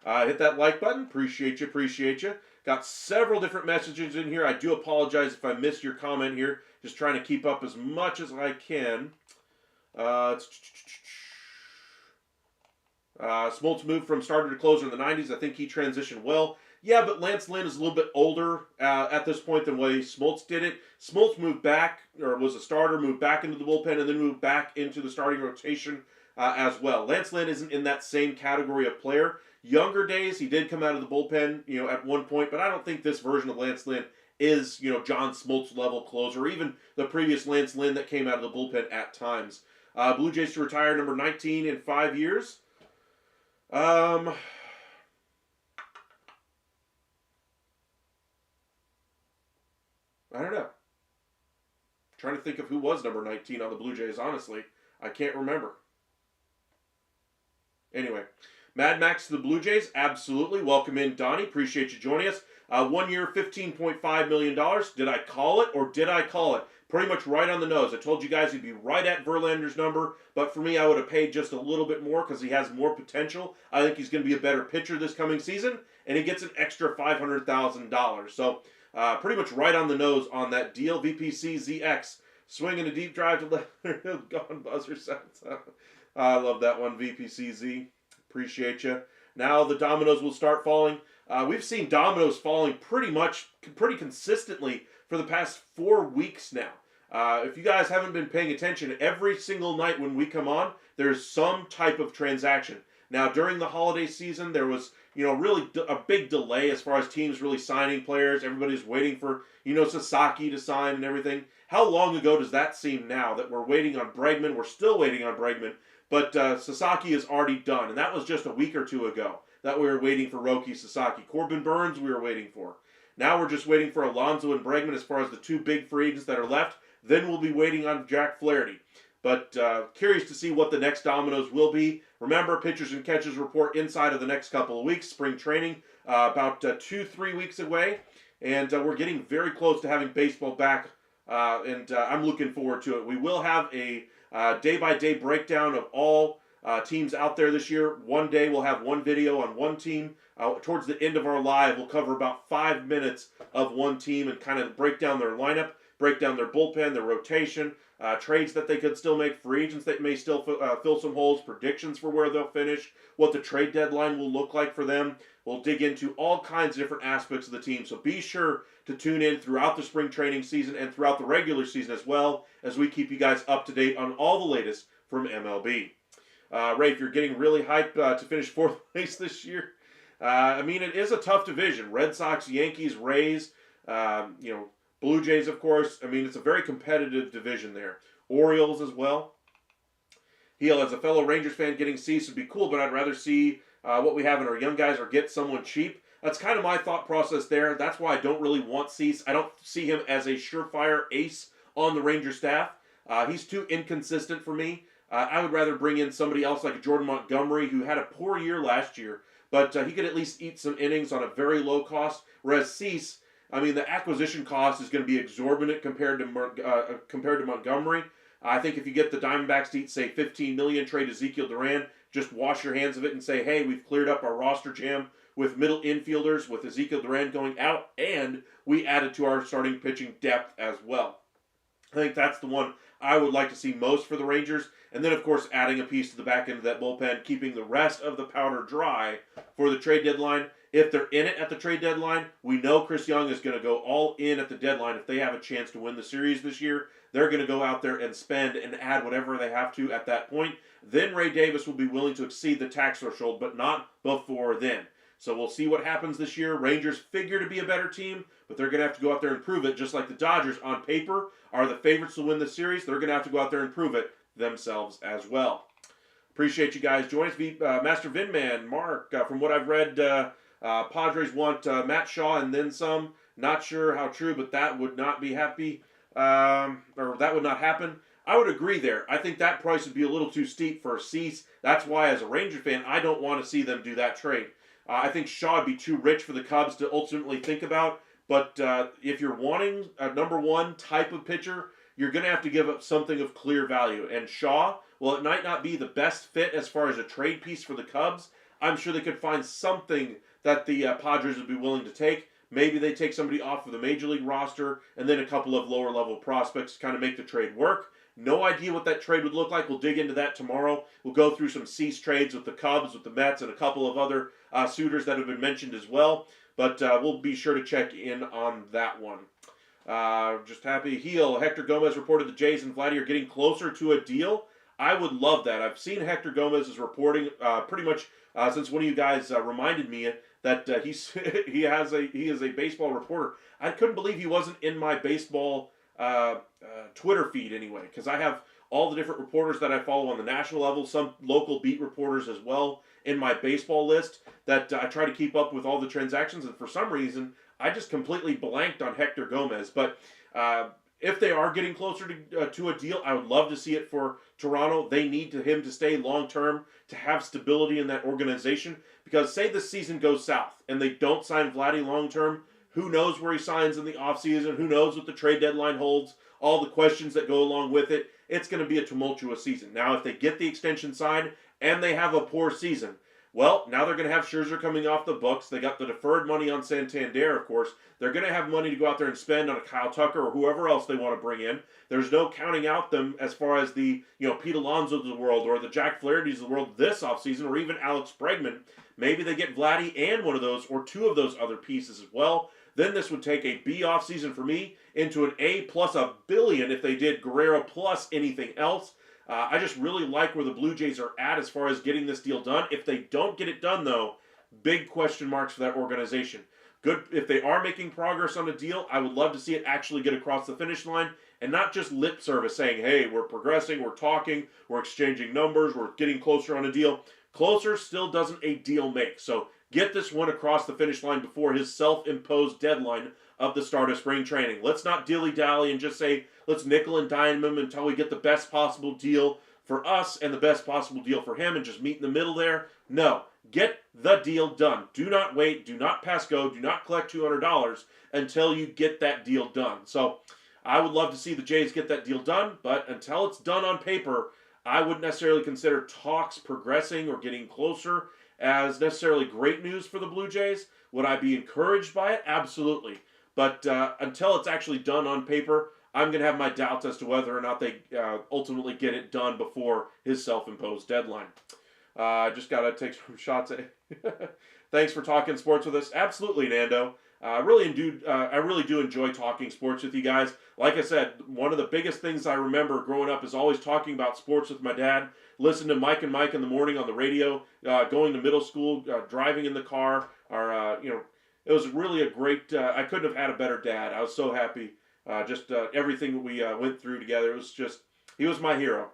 Hit that like button. Appreciate you. Got several different messages in here. I do apologize if I missed your comment here. Just trying to keep up as much as I can. Smoltz moved from starter to closer in the 90s. I think he transitioned well. Yeah, but Lance Lynn is a little bit older at this point than the way Smoltz did it. Smoltz moved back, or was a starter, moved back into the bullpen, and then moved back into the starting rotation as well. Lance Lynn isn't in that same category of player. Younger days, he did come out of the bullpen, at one point, but I don't think this version of Lance Lynn is, John Smoltz level closer, or even the previous Lance Lynn that came out of the bullpen at times. Blue Jays to retire number 19 in 5 years. I don't know. I'm trying to think of who was number 19 on the Blue Jays, honestly. I can't remember. Anyway. Mad Max to the Blue Jays, absolutely. Welcome in, Donnie. Appreciate you joining us. 1 year, $15.5 million. Did I call it or did I call it? Pretty much right on the nose. I told you guys he'd be right at Verlander's number, but for me, I would have paid just a little bit more because he has more potential. I think he's going to be a better pitcher this coming season, and he gets an extra $500,000. So pretty much right on the nose on that deal. VPC ZX, swinging a deep drive to left. Gone buzzer sounds. I love that one, VPCZ. Appreciate you. Now the dominoes will start falling. We've seen dominoes falling pretty consistently for the past 4 weeks now. If you guys haven't been paying attention, every single night when we come on, there's some type of transaction. Now during the holiday season, there was really a big delay as far as teams really signing players. Everybody's waiting for Sasaki to sign and everything. How long ago does that seem now that we're waiting on Bregman? We're still waiting on Bregman. But Sasaki is already done, and that was just a week or two ago that we were waiting for Roki Sasaki. Corbin Burns we were waiting for. Now we're just waiting for Alonso and Bregman as far as the two big free agents that are left. Then we'll be waiting on Jack Flaherty. But curious to see what the next dominoes will be. Remember, pitchers and catchers report inside of the next couple of weeks. Spring training about 2-3 weeks away. And we're getting very close to having baseball back. And I'm looking forward to it. We will have a day-by-day breakdown of all teams out there this year. One day we'll have one video on one team. Towards the end of our live, we'll cover about 5 minutes of one team and kind of break down their lineup, break down their bullpen, their rotation, trades that they could still make, free agents that may still fill some holes, predictions for where they'll finish, what the trade deadline will look like for them. We'll dig into all kinds of different aspects of the team. So be sure to tune in throughout the spring training season and throughout the regular season as well, as we keep you guys up to date on all the latest from MLB. Ray, if you're getting really hyped to finish 4th place this year, it is a tough division. Red Sox, Yankees, Rays, Blue Jays, of course. It's a very competitive division there. Orioles as well. Heel, as a fellow Rangers fan, getting Cease would be cool, but I'd rather see what we have in our young guys or get someone cheap. That's kind of my thought process there. That's why I don't really want Cease. I don't see him as a surefire ace on the Ranger staff. He's too inconsistent for me. I would rather bring in somebody else like Jordan Montgomery, who had a poor year last year, but he could at least eat some innings on a very low cost. Whereas Cease, I mean, the acquisition cost is going to be exorbitant compared to Montgomery. I think if you get the Diamondbacks to eat, say, $15 million, trade Ezekiel Duran, just wash your hands of it and say, hey, we've cleared up our roster jam with middle infielders, with Ezekiel Duran going out, and we added to our starting pitching depth as well. I think that's the one I would like to see most for the Rangers. And then, of course, adding a piece to the back end of that bullpen, keeping the rest of the powder dry for the trade deadline. If they're in it at the trade deadline, we know Chris Young is going to go all in at the deadline. If they have a chance to win the series this year, they're going to go out there and spend and add whatever they have to at that point. Then Ray Davis will be willing to exceed the tax threshold, but not before then. So we'll see what happens this year. Rangers figure to be a better team, but they're going to have to go out there and prove it, just like the Dodgers on paper are the favorites to win the series. They're going to have to go out there and prove it themselves as well. Appreciate you guys joining us. Master Vinman, Mark, from what I've read, Padres want Matt Shaw and then some. Not sure how true, but that would not be or that would not happen. I would agree there. I think that price would be a little too steep for Cease. That's why, as a Ranger fan, I don't want to see them do that trade. I think Shaw would be too rich for the Cubs to ultimately think about. But if you're wanting a number one type of pitcher, you're going to have to give up something of clear value. And Shaw, well, it might not be the best fit as far as a trade piece for the Cubs. I'm sure they could find something that the Padres would be willing to take. Maybe they take somebody off of the Major League roster and then a couple of lower-level prospects to kind of make the trade work. No idea what that trade would look like. We'll dig into that tomorrow. We'll go through some Cease trades with the Cubs, with the Mets, and a couple of other suitors that have been mentioned as well. But we'll be sure to check in on that one. Just happy. Hector Gomez reported the Jays and Vladdy are getting closer to a deal. I would love that. I've seen Hector Gomez's reporting pretty much since one of you guys reminded me that he is a baseball reporter. I couldn't believe he wasn't in my baseball Twitter feed anyway, because I have all the different reporters that I follow on the national level, some local beat reporters as well in my baseball list that I try to keep up with all the transactions, and for some reason I just completely blanked on Hector Gomez. But if they are getting closer to a deal, I would love to see it for Toronto. They need him to stay long term, to have stability in that organization, because say the season goes south and they don't sign Vladdy long term, who knows where he signs in the offseason, who knows what the trade deadline holds, all the questions that go along with it. It's going to be a tumultuous season. Now, if they get the extension signed and they have a poor season, well, now they're going to have Scherzer coming off the books. They got the deferred money on Santander, of course. They're going to have money to go out there and spend on a Kyle Tucker or whoever else they want to bring in. There's no counting out them as far as the Pete Alonso of the world or the Jack Flaherty's of the world this offseason, or even Alex Bregman. Maybe they get Vladdy and one of those or two of those other pieces as well. Then this would take a B offseason for me into an A plus $1 billion if they did Guerrero plus anything else. I just really like where the Blue Jays are at as far as getting this deal done. If they don't get it done, though, big question marks for that organization. Good if they are making progress on a deal. I would love to see it actually get across the finish line and not just lip service saying, hey, we're progressing, we're talking, we're exchanging numbers, we're getting closer on a deal. Closer still doesn't a deal make. So get this one across the finish line before his self-imposed deadline of the start of spring training. Let's not dilly-dally and just say, let's nickel and dime him until we get the best possible deal for us and the best possible deal for him and just meet in the middle there. No. Get the deal done. Do not wait. Do not pass go. Do not collect $200 until you get that deal done. So I would love to see the Jays get that deal done, but until it's done on paper, I wouldn't necessarily consider talks progressing or getting closer as necessarily great news for the Blue Jays. Would I be encouraged by it? Absolutely. But until it's actually done on paper, I'm going to have my doubts as to whether or not they ultimately get it done before his self-imposed deadline. I just got to take some shots at Thanks for talking sports with us. Absolutely, Nando. I really do enjoy talking sports with you guys. Like I said, one of the biggest things I remember growing up is always talking about sports with my dad. Listen to Mike and Mike in the morning on the radio, going to middle school, driving in the car. It was really a great, I couldn't have had a better dad. I was so happy. Everything we went through together. It was just, he was my hero.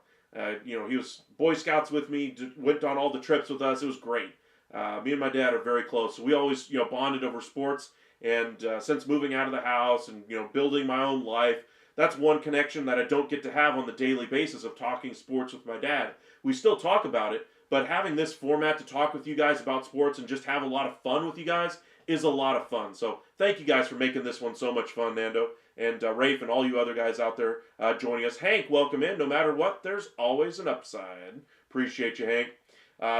He was Boy Scouts with me, went on all the trips with us. It was great. Me and my dad are very close. So we always, bonded over sports. And since moving out of the house and, building my own life, that's one connection that I don't get to have on the daily basis of talking sports with my dad. We still talk about it, but having this format to talk with you guys about sports and just have a lot of fun with you guys is a lot of fun. So thank you guys for making this one so much fun, Nando. And Rafe and all you other guys out there joining us. Hank, welcome in. No matter what, there's always an upside. Appreciate you, Hank.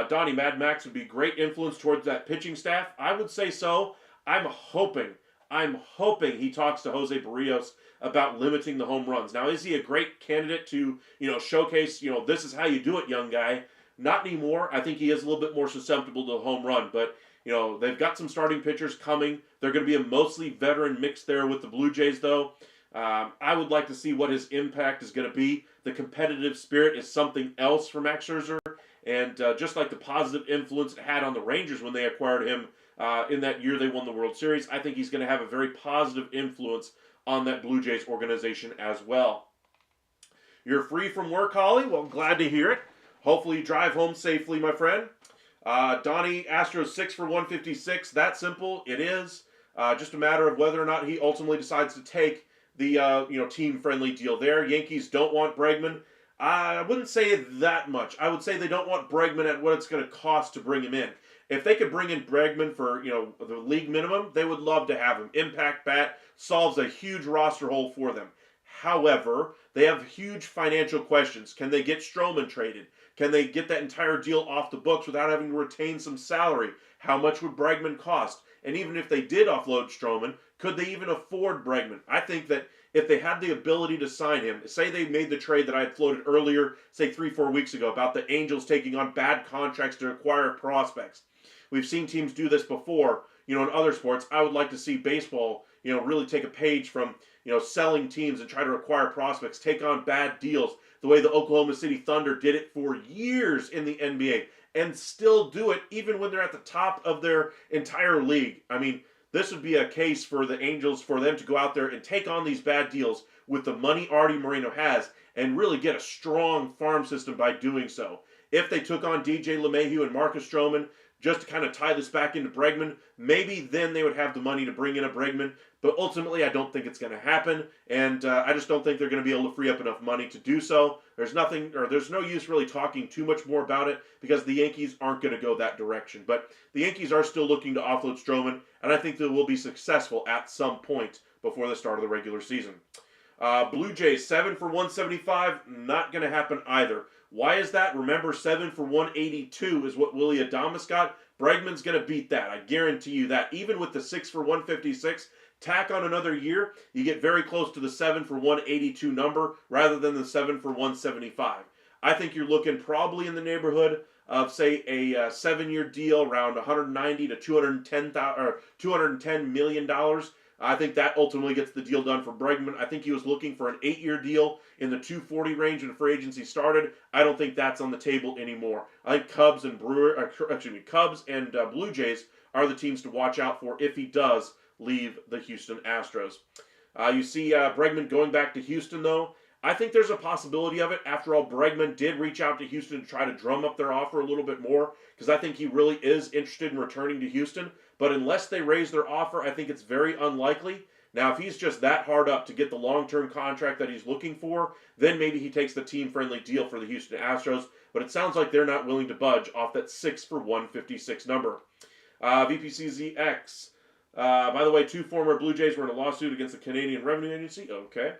Donnie, Mad Max would be great influence towards that pitching staff. I would say so. I'm hoping he talks to Jose Barrios about limiting the home runs. Now, is he a great candidate to, showcase, this is how you do it, young guy? Not anymore. I think he is a little bit more susceptible to the home run, but they've got some starting pitchers coming. They're going to be a mostly veteran mix there with the Blue Jays, though. I would like to see what his impact is going to be. The competitive spirit is something else for Max Scherzer, and just like the positive influence it had on the Rangers when they acquired him in that year they won the World Series, I think he's going to have a very positive influence on that Blue Jays organization as well. You're free from work, Holly? Well, glad to hear it. Hopefully you drive home safely, my friend. Donnie, Astros 6 for 156. That simple. It is. Just a matter of whether or not he ultimately decides to take the team-friendly deal there. Yankees don't want Bregman. I wouldn't say that much. I would say they don't want Bregman at what it's going to cost to bring him in. If they could bring in Bregman for the league minimum, they would love to have him. Impact bat solves a huge roster hole for them. However, they have huge financial questions. Can they get Stroman traded? Can they get that entire deal off the books without having to retain some salary? How much would Bregman cost? And even if they did offload Stroman, could they even afford Bregman? I think that if they had the ability to sign him, say they made the trade that I had floated earlier, say 3-4 weeks ago, about the Angels taking on bad contracts to acquire prospects. We've seen teams do this before, in other sports. I would like to see baseball, really take a page from, selling teams and try to acquire prospects, take on bad deals, the way the Oklahoma City Thunder did it for years in the NBA, and still do it even when they're at the top of their entire league. I mean, this would be a case for the Angels, for them to go out there and take on these bad deals with the money Artie Moreno has and really get a strong farm system by doing so. If they took on DJ LeMahieu and Marcus Stroman, just to kind of tie this back into Bregman, maybe then they would have the money to bring in a Bregman. But ultimately, I don't think it's going to happen, and I just don't think they're going to be able to free up enough money to do so. There's no use really talking too much more about it because the Yankees aren't going to go that direction. But the Yankees are still looking to offload Stroman, and I think they will be successful at some point before the start of the regular season. Blue Jays, 7 for 175, not going to happen either. Why is that? Remember, 7 for 182 is what Willie Adames got. Bregman's going to beat that. I guarantee you that. Even with the 6 for 156, tack on another year, you get very close to the 7 for 182 number rather than the 7 for 175. I think you're looking probably in the neighborhood of, say, a 7-year deal around $190 to $210 million. I think that ultimately gets the deal done for Bregman. I think he was looking for an 8-year deal in the $240 range when free agency started. I don't think that's on the table anymore. I think Cubs and Blue Jays are the teams to watch out for if he does leave the Houston Astros. You see Bregman going back to Houston, though. I think there's a possibility of it. After all, Bregman did reach out to Houston to try to drum up their offer a little bit more because I think he really is interested in returning to Houston. But unless they raise their offer, I think it's very unlikely. Now, if he's just that hard up to get the long-term contract that he's looking for, then maybe he takes the team-friendly deal for the Houston Astros. But it sounds like they're not willing to budge off that 6 for 156 number. VPCZX. By the way, 2 former Blue Jays were in a lawsuit against the Canadian Revenue Agency. Okay.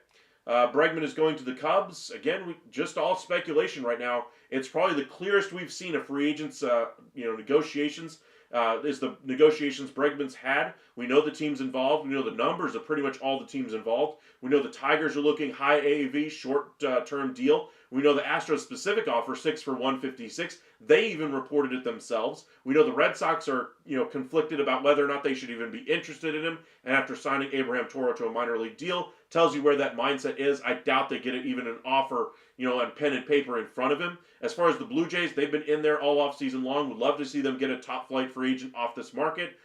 Bregman is going to the Cubs. Again, just all speculation right now. It's probably the clearest we've seen of free agents, negotiations. Is the negotiations Bregman's had. We know the teams involved. We know the numbers of pretty much all the teams involved. We know the Tigers are looking high AAV, short-term deal. We know the Astros specific offer, 6 for 156. They even reported it themselves. We know the Red Sox are, conflicted about whether or not they should even be interested in him. And after signing Abraham Toro to a minor league deal, tells you where that mindset is. I doubt they get even an offer, on pen and paper in front of him. As far as the Blue Jays, they've been in there all offseason long. Would love to see them get a top-flight free agent off this market.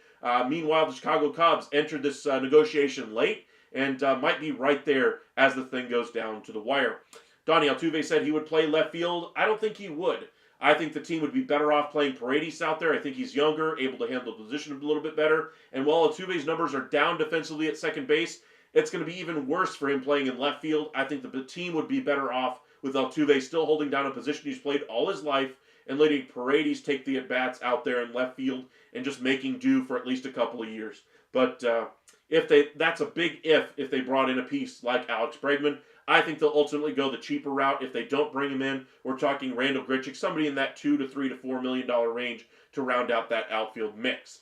Meanwhile, the Chicago Cubs entered this negotiation late and might be right there as the thing goes down to the wire. Donnie Altuve said he would play left field. I don't think he would. I think the team would be better off playing Paredes out there. I think he's younger, able to handle the position a little bit better. And while Altuve's numbers are down defensively at second base, it's going to be even worse for him playing in left field. I think the team would be better off with Altuve still holding down a position he's played all his life and letting Paredes take the at-bats out there in left field and just making do for at least a couple of years. But that's a big if they brought in a piece like Alex Bregman. I think they'll ultimately go the cheaper route. If they don't bring him in, we're talking Randall Grichuk, somebody in that $2 to $3 to $4 million range to round out that outfield mix.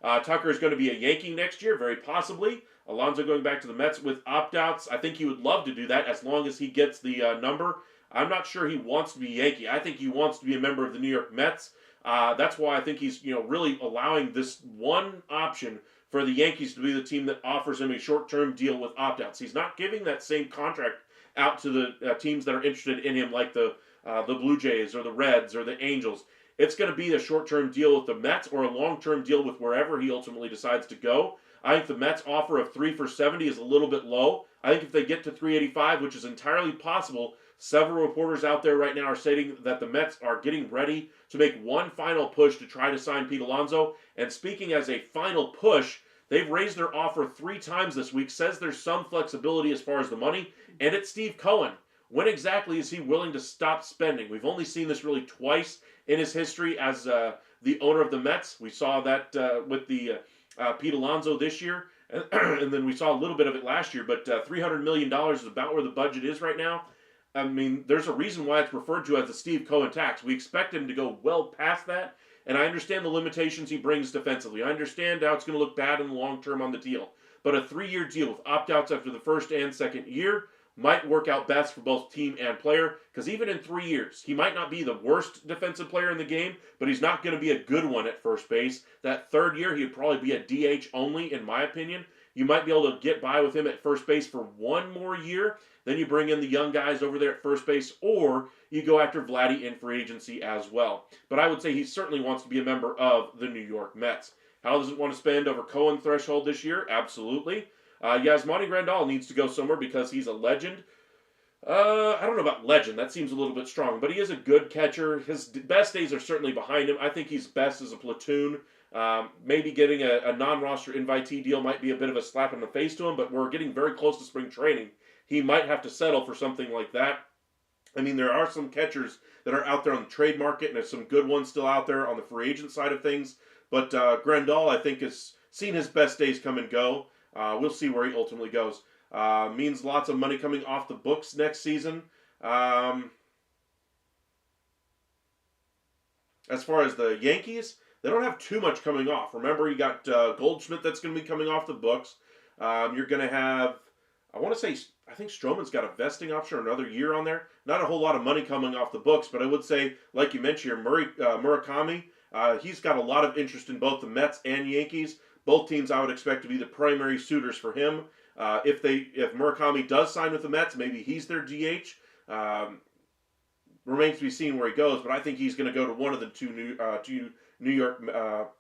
Tucker is going to be a Yankee next year, very possibly. Alonso going back to the Mets with opt-outs. I think he would love to do that as long as he gets the number. I'm not sure he wants to be Yankee. I think he wants to be a member of the New York Mets. That's why I think he's really allowing this one option for the Yankees to be the team that offers him a short-term deal with opt-outs. He's not giving that same contract out to the teams that are interested in him, like the Blue Jays or the Reds or the Angels. It's going to be a short-term deal with the Mets or a long-term deal with wherever he ultimately decides to go. I think the Mets offer of 3 for $70 is a little bit low. I think if they get to 385, which is entirely possible, several reporters out there right now are stating that the Mets are getting ready to make one final push to try to sign Pete Alonso. And speaking as a final push, they've raised their offer 3 times this week, says there's some flexibility as far as the money, and it's Steve Cohen. When exactly is he willing to stop spending? We've only seen this really twice in his history as the owner of the Mets. We saw that with the Pete Alonso this year, and then we saw a little bit of it last year, but $300 million is about where the budget is right now. I mean, there's a reason why it's referred to as the Steve Cohen tax. We expect him to go well past that, and I understand the limitations he brings defensively. I understand how it's going to look bad in the long term on the deal. But a 3-year deal with opt-outs after the first and second year might work out best for both team and player, because even in 3 years, he might not be the worst defensive player in the game, but he's not going to be a good one at first base. That third year, he'd probably be a DH only, in my opinion. You might be able to get by with him at first base for 1 more year. Then you bring in the young guys over there at first base, or you go after Vladdy in free agency as well. But I would say he certainly wants to be a member of the New York Mets. How does it want to spend over Cohen threshold this year? Absolutely. Yasmani Grandal needs to go somewhere because he's a legend. I don't know about legend. That seems a little bit strong. But he is a good catcher. His best days are certainly behind him. I think he's best as a platoon. Maybe getting a non-roster invitee deal might be a bit of a slap in the face to him, but we're getting very close to spring training. He might have to settle for something like that. I mean, there are some catchers that are out there on the trade market, and there's some good ones still out there on the free agent side of things. But Grandal, I think, has seen his best days come and go. We'll see where he ultimately goes. Means lots of money coming off the books next season. As far as the Yankees, they don't have too much coming off. Remember, you got Goldschmidt that's going to be coming off the books. You're going to have, I think Stroman's got a vesting option or another year on there. Not a whole lot of money coming off the books, but I would say, like you mentioned here, Murakami, he's got a lot of interest in both the Mets and Yankees. Both teams I would expect to be the primary suitors for him. If Murakami does sign with the Mets, maybe he's their DH. Remains to be seen where he goes, but I think he's going to go to one of the two New York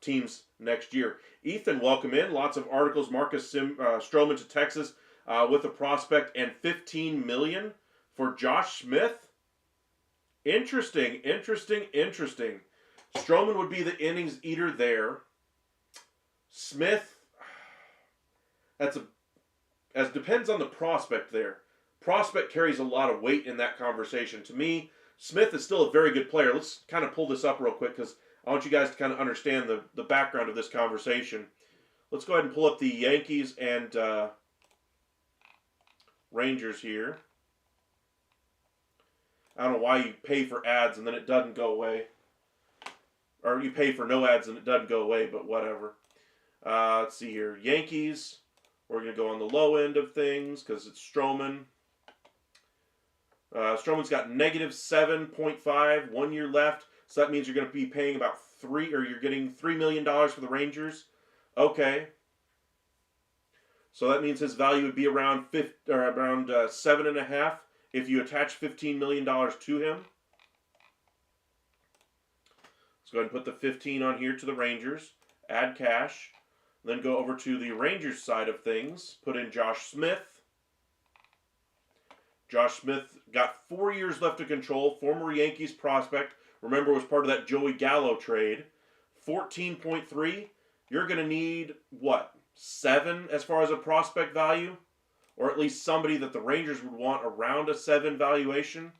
teams next year. Ethan, welcome in. Lots of articles. Marcus Stroman to Texas with a prospect and $15 million for Josh Smith. Interesting. Stroman would be the innings eater there. Smith, as depends on the prospect there. Prospect carries a lot of weight in that conversation. To me, Smith is still a very good player. Let's kind of pull this up real quick because I want you guys to kind of understand the background of this conversation. Let's go ahead and pull up the Yankees and Rangers here. I don't know why you pay for ads and then it doesn't go away. Or you pay for no ads and it doesn't go away, but whatever. Let's see here. Yankees. We're going to go on the low end of things because it's Stroman. Stroman's got negative 7.5, 1 year left. So that means you're going to be paying about you're getting $3 million for the Rangers. Okay. So that means his value would be around 7.5 if you attach $15 million to him. Let's go ahead and put the 15 on here to the Rangers. Add cash. Then go over to the Rangers side of things. Put in Josh Smith. Josh Smith got 4 years left to control. Former Yankees prospect. Remember, was part of that Joey Gallo trade. 14.3. You're going to need, 7 as far as a prospect value? Or at least somebody that the Rangers would want around a 7 valuation.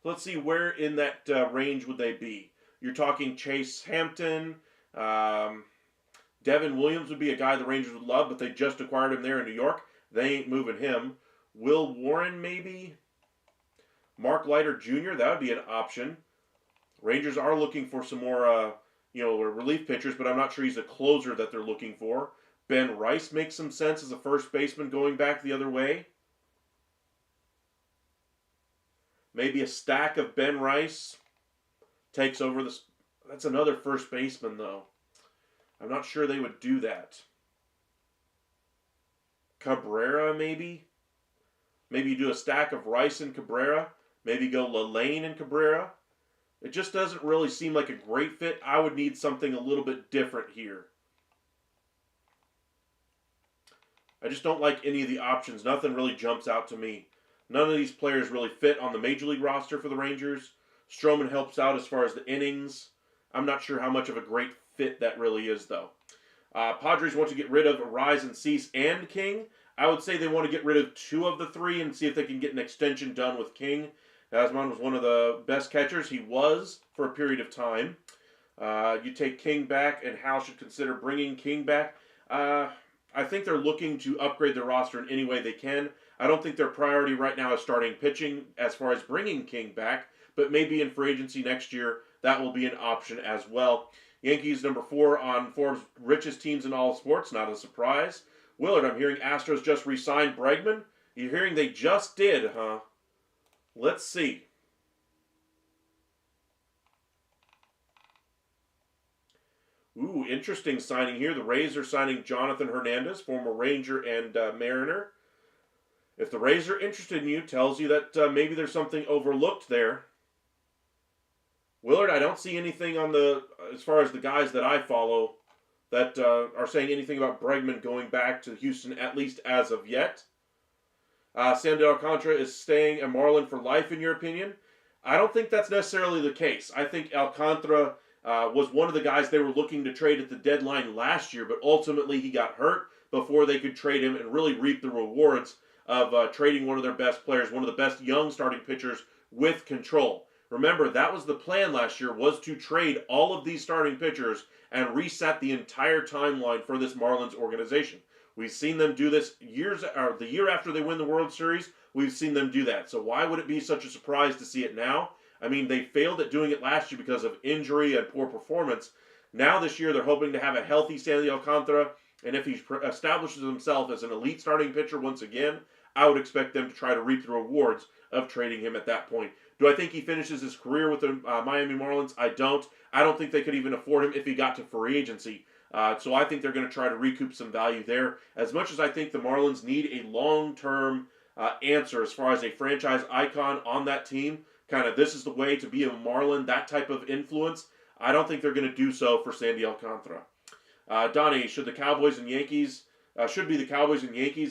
Let's see, where in that range would they be? You're talking Chase Hampton. Devin Williams would be a guy the Rangers would love, but they just acquired him there in New York. They ain't moving him. Will Warren, maybe? Mark Leiter Jr., that would be an option. Rangers are looking for some more, relief pitchers, but I'm not sure he's a closer that they're looking for. Ben Rice makes some sense as a first baseman going back the other way. Maybe a stack of Ben Rice takes over this. That's another first baseman, though. I'm not sure they would do that. Cabrera, maybe? Maybe you do a stack of Rice and Cabrera. Maybe go Lalane and Cabrera. It just doesn't really seem like a great fit. I would need something a little bit different here. I just don't like any of the options. Nothing really jumps out to me. None of these players really fit on the Major League roster for the Rangers. Stroman helps out as far as the innings. I'm not sure how much of a great fit that really is, though. Padres want to get rid of Arise and Cease and King. I would say they want to get rid of 2 of the 3 and see if they can get an extension done with King. Asman was one of the best catchers. He was for a period of time. You take King back, and Hal should consider bringing King back. I think they're looking to upgrade their roster in any way they can. I don't think their priority right now is starting pitching as far as bringing King back, but maybe in free agency next year, that will be an option as well. Yankees number 4 on Forbes' richest teams in all sports. Not a surprise. Willard, I'm hearing Astros just re-signed Bregman. You're hearing they just did, huh? Let's see. Ooh, interesting signing here. The Rays are signing Jonathan Hernandez, former Ranger and Mariner. If the Rays are interested in you, tells you that maybe there's something overlooked there. Willard, I don't see anything on as far as the guys that I follow, that are saying anything about Bregman going back to Houston, at least as of yet. Sandy Alcantara is staying a Marlin for life, in your opinion? I don't think that's necessarily the case. I think Alcantara was one of the guys they were looking to trade at the deadline last year, but ultimately he got hurt before they could trade him and really reap the rewards of trading one of their best players, one of the best young starting pitchers with control. Remember, that was the plan last year, was to trade all of these starting pitchers and reset the entire timeline for this Marlins organization. We've seen them do this the year after they win the World Series. We've seen them do that. So why would it be such a surprise to see it now? I mean, they failed at doing it last year because of injury and poor performance. Now this year, they're hoping to have a healthy Sandy Alcantara. And if he establishes himself as an elite starting pitcher once again, I would expect them to try to reap the rewards of trading him at that point. Do I think he finishes his career with the Miami Marlins? I don't. I don't think they could even afford him if he got to free agency. So I think they're going to try to recoup some value there. As much as I think the Marlins need a long-term answer as far as a franchise icon on that team, kind of this is the way to be a Marlin, that type of influence, I don't think they're going to do so for Sandy Alcantara. Donnie, should be the Cowboys and Yankees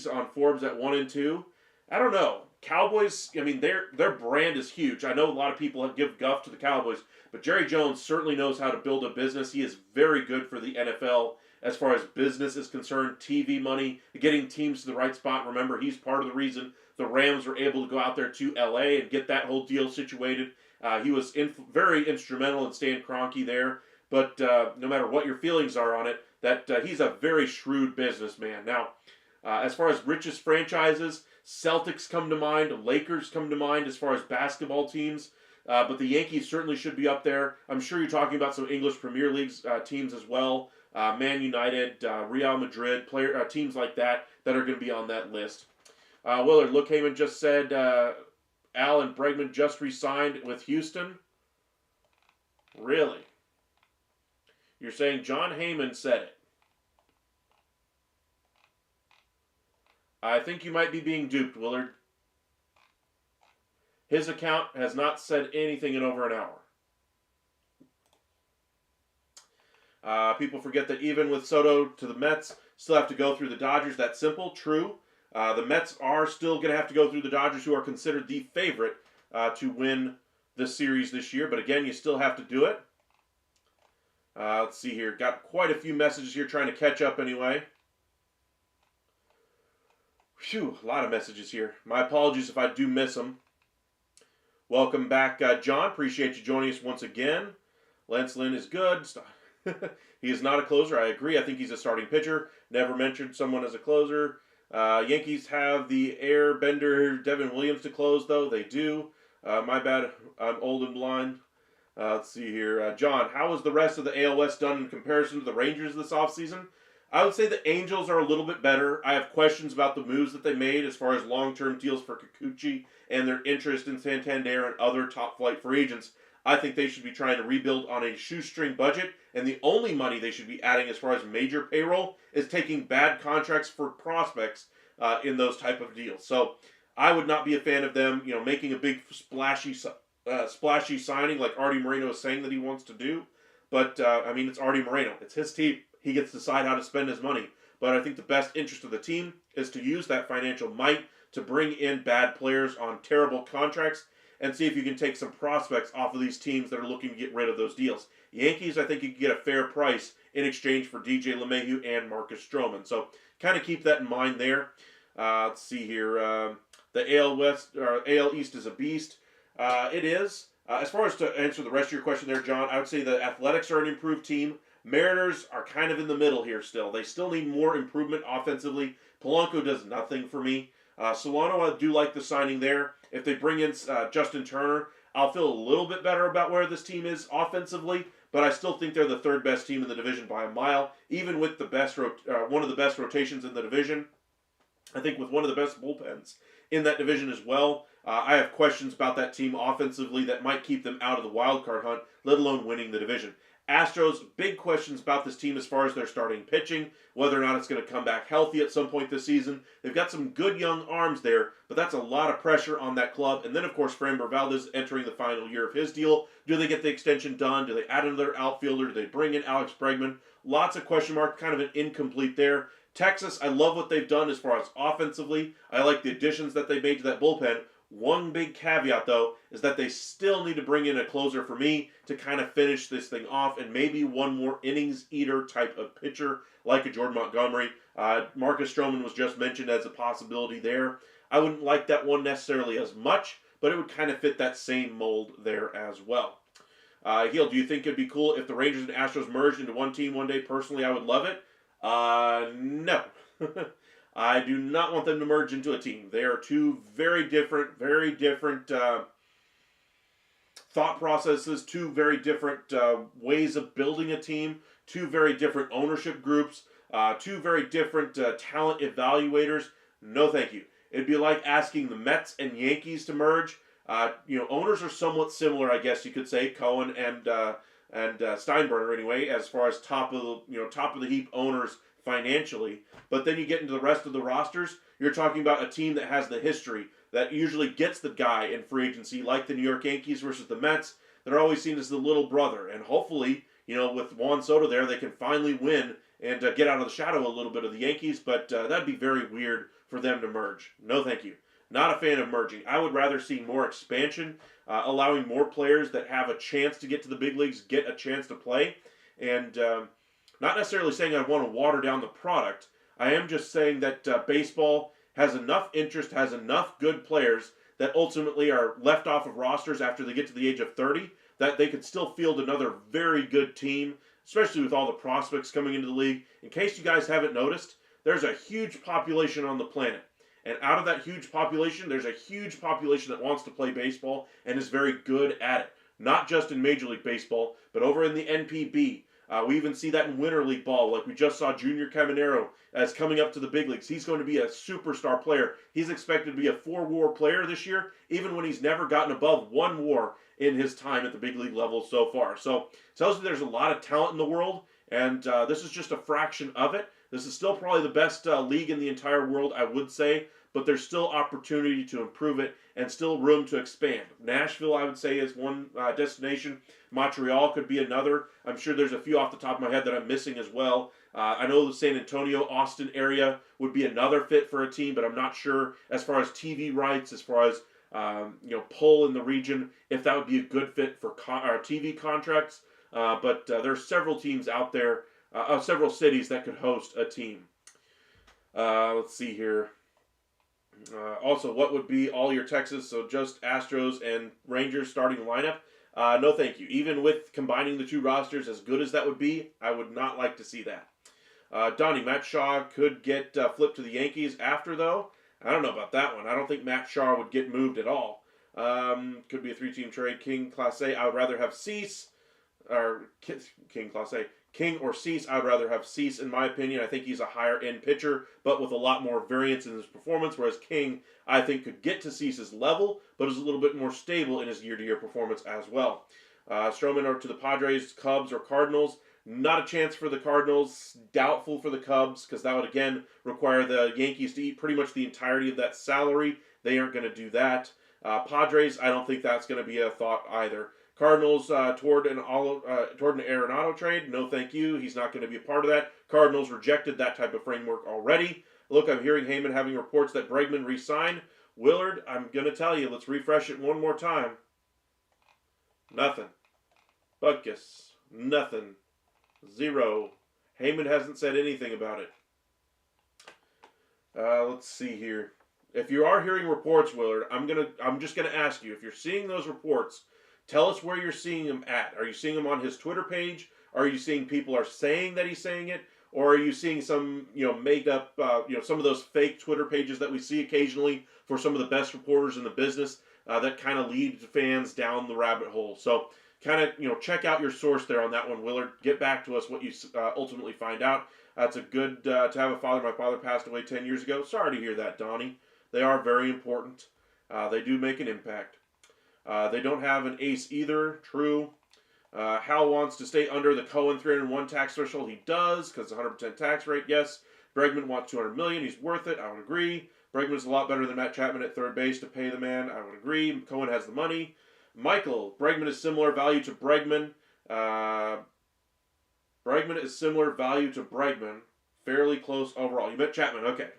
on Forbes at 1 and 2? I don't know. Cowboys, I mean, their brand is huge. I know a lot of people give guff to the Cowboys, but Jerry Jones certainly knows how to build a business. He is very good for the NFL as far as business is concerned, TV money, getting teams to the right spot. Remember, he's part of the reason the Rams were able to go out there to L.A. and get that whole deal situated. He was very instrumental in Stan Kroenke there. But no matter what your feelings are on it, that he's a very shrewd businessman. Now, as far as richest franchises, Celtics come to mind, Lakers come to mind as far as basketball teams, but the Yankees certainly should be up there. I'm sure you're talking about some English Premier League teams as well, Man United, Real Madrid, teams like that are going to be on that list. Willard, Luke Heyman just said Al and Bregman just re-signed with Houston. Really? You're saying John Heyman said it. I think you might be being duped, Willard. His account has not said anything in over an hour. People forget that even with Soto to the Mets, still have to go through the Dodgers. That's simple, true. The Mets are still going to have to go through the Dodgers, who are considered the favorite to win the series this year. But again, you still have to do it. Let's see here. Got quite a few messages here trying to catch up anyway. Phew, a lot of messages here. My apologies if I do miss them. Welcome back, John. Appreciate you joining us once again. Lance Lynn is good. He is not a closer. I agree. I think he's a starting pitcher. Never mentioned someone as a closer. Yankees have the airbender Devin Williams to close, though. They do. My bad. I'm old and blind. Let's see here. John, how was the rest of the AL West done in comparison to the Rangers this offseason? I would say the Angels are a little bit better. I have questions about the moves that they made as far as long-term deals for Kikuchi and their interest in Santander and other top-flight free agents. I think they should be trying to rebuild on a shoestring budget, and the only money they should be adding as far as major payroll is taking bad contracts for prospects in those type of deals. So I would not be a fan of them, making a big splashy signing like Artie Moreno is saying that he wants to do. But, it's Artie Moreno. It's his team. He gets to decide how to spend his money. But I think the best interest of the team is to use that financial might to bring in bad players on terrible contracts and see if you can take some prospects off of these teams that are looking to get rid of those deals. Yankees, I think you can get a fair price in exchange for DJ LeMahieu and Marcus Stroman. So kind of keep that in mind there. Let's see here. The AL East is a beast. It is. As far as to answer the rest of your question there, John, I would say the Athletics are an improved team. Mariners are kind of in the middle here still. They still need more improvement offensively. Polanco does nothing for me. Solano, I do like the signing there. If they bring in Justin Turner, I'll feel a little bit better about where this team is offensively, but I still think they're the third best team in the division by a mile, even with the best one of the best rotations in the division. I think with one of the best bullpens in that division as well. I have questions about that team offensively that might keep them out of the wild card hunt, let alone winning the division. Astros, big questions about this team as far as their starting pitching, whether or not it's going to come back healthy at some point this season. They've got some good young arms there, but that's a lot of pressure on that club. And then, of course, Framber Valdez entering the final year of his deal. Do they get the extension done? Do they add another outfielder? Do they bring in Alex Bregman? Lots of question mark, kind of an incomplete there. Texas, I love what they've done as far as offensively. I like the additions that they made to that bullpen. One big caveat, though, is that they still need to bring in a closer for me to kind of finish this thing off, and maybe one more innings eater type of pitcher like a Jordan Montgomery. Marcus Stroman was just mentioned as a possibility there. I wouldn't like that one necessarily as much, but it would kind of fit that same mold there as well. Heel, do you think it'd be cool if the Rangers and Astros merged into one team one day? Personally, I would love it. No. I do not want them to merge into a team. They are two very different thought processes, two very different ways of building a team, two very different ownership groups, two very different talent evaluators. No, thank you. It'd be like asking the Mets and Yankees to merge. Owners are somewhat similar, I guess you could say. Cohen and Steinbrenner, anyway, as far as top of the heap owners financially. But then you get into the rest of the rosters, you're talking about a team that has the history, that usually gets the guy in free agency, like the New York Yankees versus the Mets. They're always seen as the little brother. And hopefully, with Juan Soto there, they can finally win and get out of the shadow a little bit of the Yankees. But that'd be very weird for them to merge. No, thank you. Not a fan of merging. I would rather see more expansion, allowing more players that have a chance to get to the big leagues get a chance to play. And not necessarily saying I want to water down the product. I am just saying that baseball has enough interest, has enough good players that ultimately are left off of rosters after they get to the age of 30, that they could still field another very good team, especially with all the prospects coming into the league. In case you guys haven't noticed, there's a huge population on the planet. And out of that huge population, there's a huge population that wants to play baseball and is very good at it. Not just in Major League Baseball, but over in the NPB. We even see that in Winter League Ball, like we just saw Junior Caminero as coming up to the big leagues. He's going to be a superstar player. He's expected to be a 4-WAR player this year, even when he's never gotten above 1 WAR in his time at the big league level so far. So it tells you there's a lot of talent in the world, and this is just a fraction of it. This is still probably the best league in the entire world, I would say, but there's still opportunity to improve it and still room to expand. Nashville, I would say, is one destination. Montreal could be another. I'm sure there's a few off the top of my head that I'm missing as well. I know the San Antonio, Austin area would be another fit for a team, but I'm not sure as far as TV rights, as far as pull in the region, if that would be a good fit for TV contracts. But there are several teams out there, several cities that could host a team. Let's see here. Also, what would be all your Texas, so just Astros and Rangers starting lineup? No, thank you. Even with combining the two rosters, as good as that would be, I would not like to see that. Donnie, Matt Shaw could get flipped to the Yankees after, though. I don't know about that one. I don't think Matt Shaw would get moved at all. Could be a three-team trade. King, Class A. I would rather have Cease, or King, Class A. King or Cease, I would rather have Cease, in my opinion. I think he's a higher-end pitcher, but with a lot more variance in his performance, whereas King, I think, could get to Cease's level, but is a little bit more stable in his year-to-year performance as well. Stroman or to the Padres, Cubs, or Cardinals. Not a chance for the Cardinals. Doubtful for the Cubs, because that would, again, require the Yankees to eat pretty much the entirety of that salary. They aren't going to do that. Padres, I don't think that's going to be a thought either. Cardinals toward an Arenado trade. No, thank you. He's not going to be a part of that. Cardinals rejected that type of framework already. Look, I'm hearing Heyman having reports that Bregman re-signed. Willard, I'm going to tell you, let's refresh it one more time. Nothing. Butkus. Nothing. Zero. Heyman hasn't said anything about it. Let's see here. If you are hearing reports, Willard, I'm just gonna ask you, if you're seeing those reports, tell us where you're seeing them at. Are you seeing them on his Twitter page? Are you seeing people are saying that he's saying it? Or are you seeing some, made up, some of those fake Twitter pages that we see occasionally for some of the best reporters in the business that kind of lead fans down the rabbit hole? So kind of, check out your source there on that one, Willard. Get back to us what you ultimately find out. That's a good to have a father. My father passed away 10 years ago. Sorry to hear that, Donnie. They are very important. They do make an impact. They don't have an ace either. True. Hal wants to stay under the Cohen 301 tax threshold. He does, because 100% tax rate. Yes. Bregman wants $200 million. He's worth it. I would agree. Bregman is a lot better than Matt Chapman at third base to pay the man. I would agree. Cohen has the money. Michael, Bregman is similar value to Bregman. Bregman is similar value to Bregman. Fairly close overall. You bet Chapman. Okay.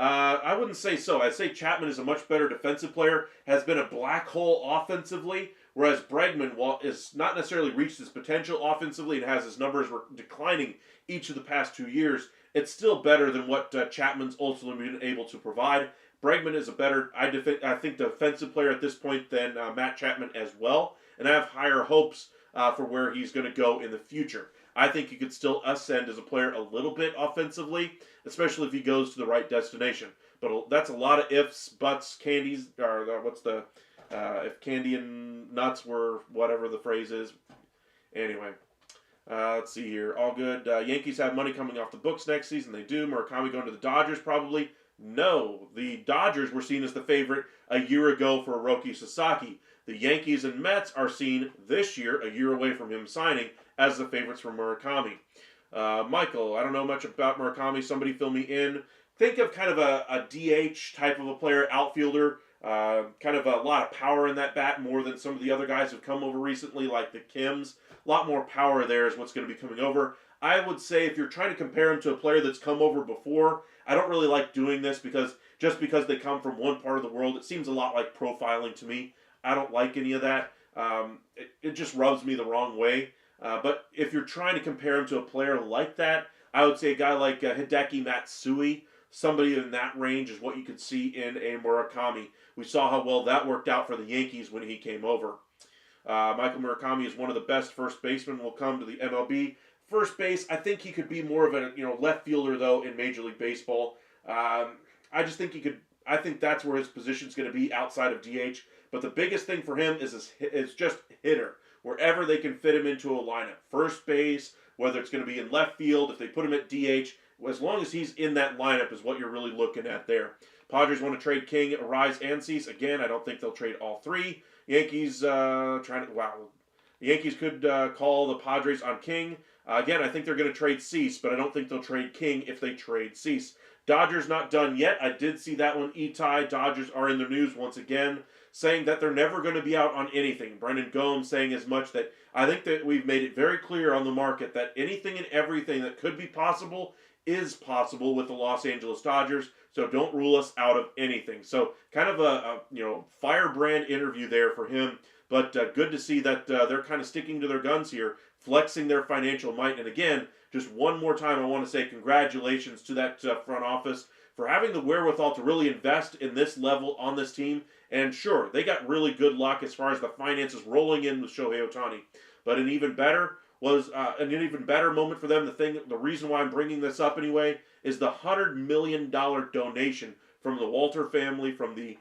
I wouldn't say so. I'd say Chapman is a much better defensive player, has been a black hole offensively, whereas Bregman, while is not necessarily reached his potential offensively and has his numbers declining each of the past 2 years, it's still better than what Chapman's ultimately been able to provide. Bregman is a better, I think, defensive player at this point than Matt Chapman as well, and I have higher hopes for where he's going to go in the future. I think he could still ascend as a player a little bit offensively, especially if he goes to the right destination. But that's a lot of ifs, buts, candies, or if candy and nuts were whatever the phrase is. Anyway, let's see here. All good. Yankees have money coming off the books next season. They do. Murakami going to the Dodgers probably. No, the Dodgers were seen as the favorite a year ago for Hiroki Sasaki. The Yankees and Mets are seen this year, a year away from him signing, as the favorites for Murakami. Michael, I don't know much about Murakami. Somebody fill me in. Think of kind of a DH type of a player, outfielder. Kind of a lot of power in that bat, more than some of the other guys who've come over recently, like the Kims. A lot more power there is what's going to be coming over. I would say if you're trying to compare him to a player that's come over before, I don't really like doing this because they come from one part of the world, it seems a lot like profiling to me. I don't like any of that. It just rubs me the wrong way. But if you're trying to compare him to a player like that, I would say a guy like Hideki Matsui, somebody in that range is what you could see in a Murakami. We saw how well that worked out for the Yankees when he came over. Michael Murakami is one of the best first basemen will come to the MLB. First base, I think he could be more of a left fielder though in Major League Baseball. I just think he could. I think that's where his position is going to be outside of DH. But the biggest thing for him is just hitter. Wherever they can fit him into a lineup, first base, whether it's going to be in left field, if they put him at DH, as long as he's in that lineup is what you're really looking at there. Padres want to trade King, Arise, and Cease. Again, I don't think they'll trade all three. Yankees The Yankees could call the Padres on King. Again, I think they're going to trade Cease, but I don't think they'll trade King if they trade Cease. Dodgers not done yet. I did see that one. Itai, Dodgers are in the news once again, saying that they're never going to be out on anything. Brendan Gomes saying as much that I think that we've made it very clear on the market that anything and everything that could be possible is possible with the Los Angeles Dodgers. So don't rule us out of anything. So kind of a firebrand interview there for him. But good to see that they're kind of sticking to their guns here, flexing their financial might. And again, just one more time, I want to say congratulations to that front office for having the wherewithal to really invest in this level on this team. And sure, they got really good luck as far as the finances rolling in with Shohei Ohtani. But an even better moment for them. The reason why I'm bringing this up anyway is the $100 million donation from the Walter family, from the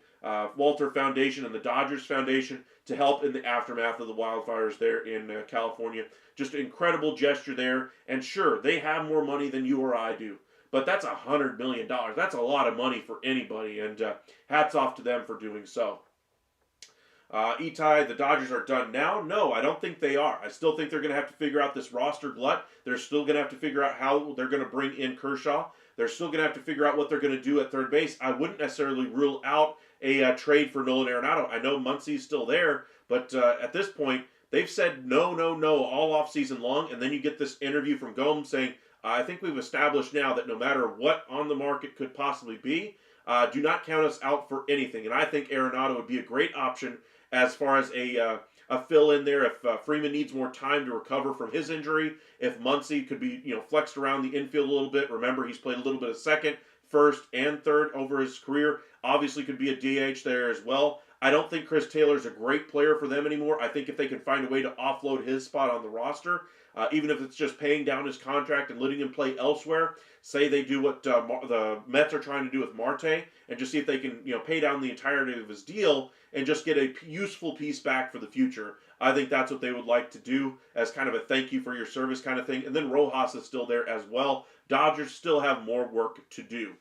Walter Foundation and the Dodgers Foundation to help in the aftermath of the wildfires there in California. Just an incredible gesture there. And sure, they have more money than you or I do. But that's $100 million. That's a lot of money for anybody. And hats off to them for doing so. Itai, the Dodgers are done now? No, I don't think they are. I still think they're going to have to figure out this roster glut. They're still going to have to figure out how they're going to bring in Kershaw. They're still going to have to figure out what they're going to do at third base. I wouldn't necessarily rule out a trade for Nolan Arenado. I know Muncy's still there, but at this point, they've said no all offseason long, and then you get this interview from Gomes saying, I think we've established now that no matter what on the market could possibly be, do not count us out for anything. And I think Arenado would be a great option as far as a fill-in there if Freeman needs more time to recover from his injury, if Muncy could be flexed around the infield a little bit. Remember, he's played a little bit of second, first, and third over his career. Obviously could be a DH there as well. I don't think Chris Taylor's a great player for them anymore. I think if they can find a way to offload his spot on the roster, even if it's just paying down his contract and letting him play elsewhere, say they do what the Mets are trying to do with Marte, and just see if they can pay down the entirety of his deal and just get a useful piece back for the future. I think that's what they would like to do as kind of a thank you for your service kind of thing. And then Rojas is still there as well. Dodgers still have more work to do.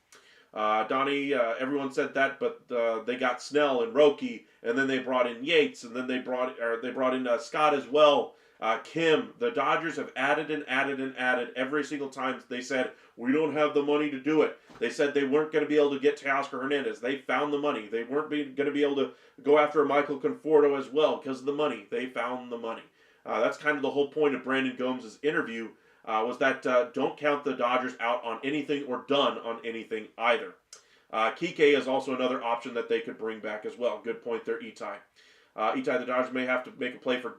Donnie, everyone said that, but they got Snell and Roki, and then they brought in Yates, and then they brought in Scott as well. Kim. The Dodgers have added and added and added every single time they said, we don't have the money to do it. They said they weren't going to be able to get Teoscar Hernandez. They found the money. They weren't going to be able to go after a Michael Conforto as well because of the money. They found the money. That's kind of the whole point of Brandon Gomes' interview, was that don't count the Dodgers out on anything or done on anything either. Kike is also another option that they could bring back as well. Good point there, Itai. Itai, the Dodgers may have to make a play for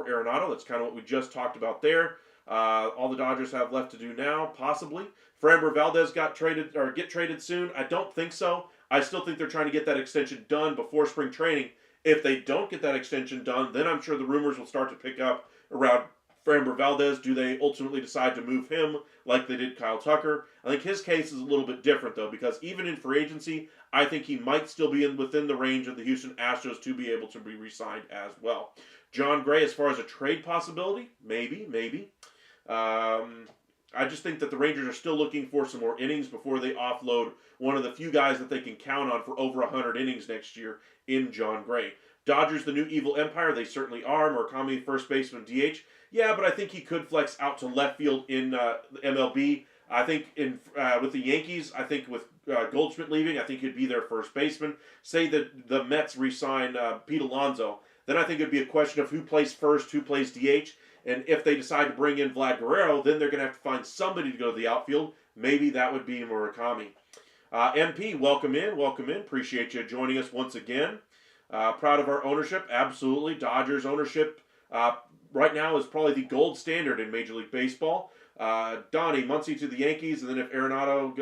Arenado. That's kind of what we just talked about there. All the Dodgers have left to do now, possibly. Framber Valdez get traded soon. I don't think so. I still think they're trying to get that extension done before spring training. If they don't get that extension done, then I'm sure the rumors will start to pick up around Framber Valdez. Do they ultimately decide to move him like they did Kyle Tucker? I think his case is a little bit different, though, because even in free agency, I think he might still be within the range of the Houston Astros to be able to be re-signed as well. John Gray, as far as a trade possibility, maybe. I just think that the Rangers are still looking for some more innings before they offload one of the few guys that they can count on for over 100 innings next year in John Gray. Dodgers, the new evil empire, they certainly are. Murakami, first baseman, DH. Yeah, but I think he could flex out to left field in the MLB. I think with the Yankees, I think with Goldschmidt leaving, I think he'd be their first baseman. Say that the Mets re-sign Pete Alonso, then I think it'd be a question of who plays first, who plays DH. And if they decide to bring in Vlad Guerrero, then they're going to have to find somebody to go to the outfield. Maybe that would be Murakami. MP, welcome in. Appreciate you joining us once again. Proud of our ownership, absolutely. Dodgers ownership right now is probably the gold standard in Major League Baseball. Donnie, Muncy to the Yankees, and then if Arenado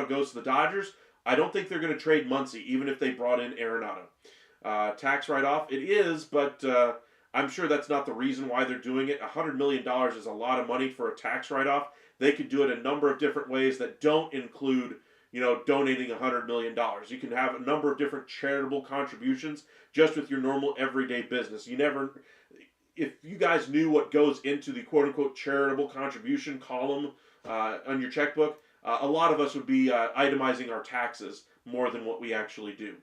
goes to the Dodgers, I don't think they're going to trade Muncy, even if they brought in Arenado. Tax write-off, it is, but I'm sure that's not the reason why they're doing it. $100 million is a lot of money for a tax write-off. They could do it a number of different ways that don't include, donating $100 million. You can have a number of different charitable contributions just with your normal everyday business. If you guys knew what goes into the quote-unquote charitable contribution column on your checkbook, a lot of us would be itemizing our taxes more than what we actually do.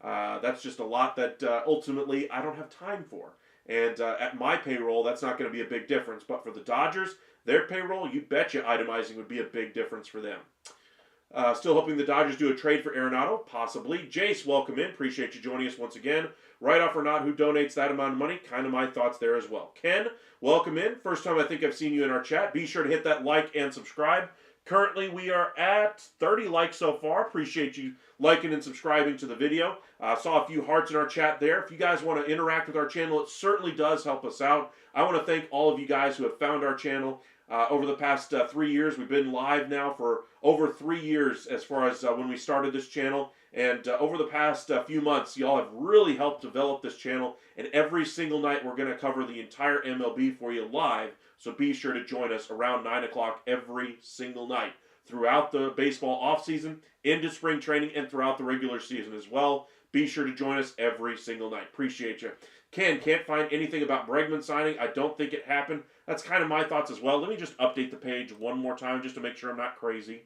That's just a lot that ultimately I don't have time for. And at my payroll, that's not going to be a big difference. But for the Dodgers, their payroll, you betcha itemizing would be a big difference for them. Still hoping the Dodgers do a trade for Arenado? Possibly. Jace, welcome in. Appreciate you joining us once again. Write-off or not, who donates that amount of money? Kind of my thoughts there as well. Ken, welcome in. First time I think I've seen you in our chat. Be sure to hit that like and subscribe. Currently, we are at 30 likes so far. Appreciate you liking and subscribing to the video. Saw a few hearts in our chat there. If you guys want to interact with our channel, it certainly does help us out. I want to thank all of you guys who have found our channel. over the past 3 years. We've been live now for over 3 years as far as when we started this channel. And over the past few months, y'all have really helped develop this channel. And every single night, we're going to cover the entire MLB for you live. So be sure to join us around 9 o'clock every single night throughout the baseball offseason, into spring training, and throughout the regular season as well. Be sure to join us every single night. Appreciate you. Can't find anything about Bregman signing. I don't think it happened. That's kind of my thoughts as well. Let me just update the page one more time just to make sure I'm not crazy.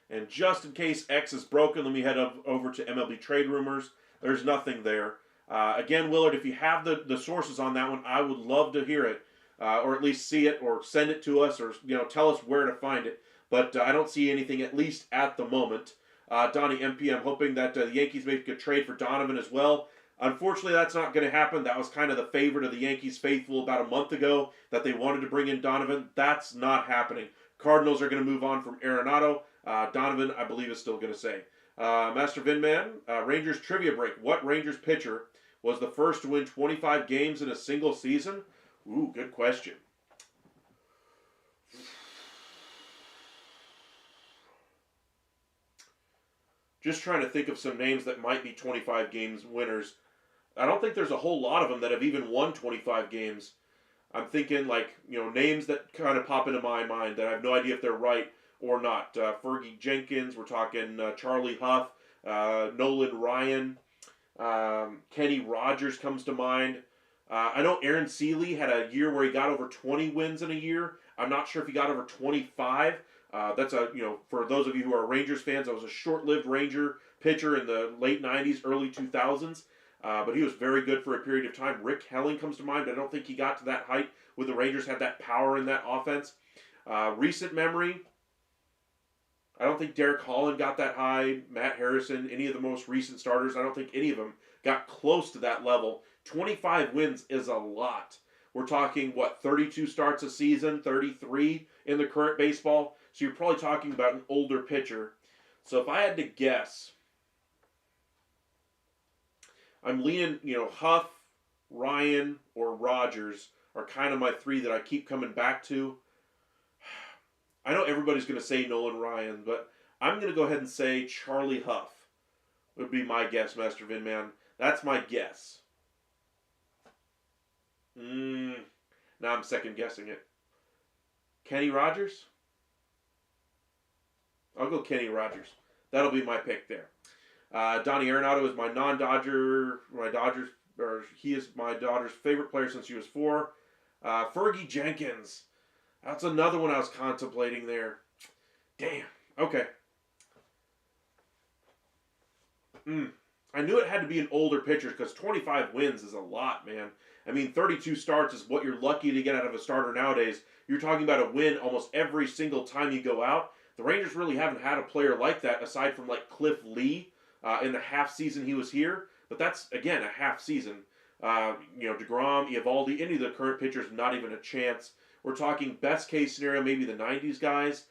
And just in case X is broken, let me head over to MLB trade rumors. There's nothing there. Again, Willard, if you have the sources on that one, I would love to hear it, or at least see it, or send it to us, or tell us where to find it. But I don't see anything, at least at the moment. Donnie MP, I'm hoping that the Yankees make a trade for Donovan as well. Unfortunately, that's not going to happen. That was kind of the favorite of the Yankees faithful about a month ago, that they wanted to bring in Donovan. That's not happening. Cardinals are going to move on from Arenado. Donovan, I believe, is still going to say. Master Vinman, Rangers trivia break. What Rangers pitcher was the first to win 25 games in a single season? Ooh, good question. Just trying to think of some names that might be 25 games winners. I don't think there's a whole lot of them that have even won 25 games. I'm thinking names that kind of pop into my mind that I have no idea if they're right or not. Fergie Jenkins, we're talking Charlie Huff, Nolan Ryan, Kenny Rogers comes to mind. I know Aaron Seeley had a year where he got over 20 wins in a year. I'm not sure if he got over 25. That's for those of you who are Rangers fans, that was a short-lived Ranger pitcher in the late 90s, early 2000s. But he was very good for a period of time. Rick Helling comes to mind, but I don't think he got to that height when the Rangers had that power in that offense. Recent memory, I don't think Derek Holland got that high. Matt Harrison, any of the most recent starters, I don't think any of them got close to that level. 25 wins is a lot. We're talking, 32 starts a season, 33 in the current baseball. So you're probably talking about an older pitcher. So if I had to guess, I'm leaning, Huff, Ryan, or Rogers are kind of my three that I keep coming back to. I know everybody's going to say Nolan Ryan, but I'm going to go ahead and say Charlie Huff would be my guess, Master Vinman. That's my guess. Now I'm second guessing it. Kenny Rogers? I'll go Kenny Rogers. That'll be my pick there. Donnie Arenado is my non-Dodger, he is my daughter's favorite player since she was 4. Fergie Jenkins. That's another one I was contemplating there. Damn. Okay. I knew it had to be an older pitcher because 25 wins is a lot, man. I mean, 32 starts is what you're lucky to get out of a starter nowadays. You're talking about a win almost every single time you go out. The Rangers really haven't had a player like that aside from Cliff Lee in the half season he was here. But that's, again, a half season. DeGrom, Eovaldi, any of the current pitchers, not even a chance. We're talking best case scenario, maybe the 90s guys.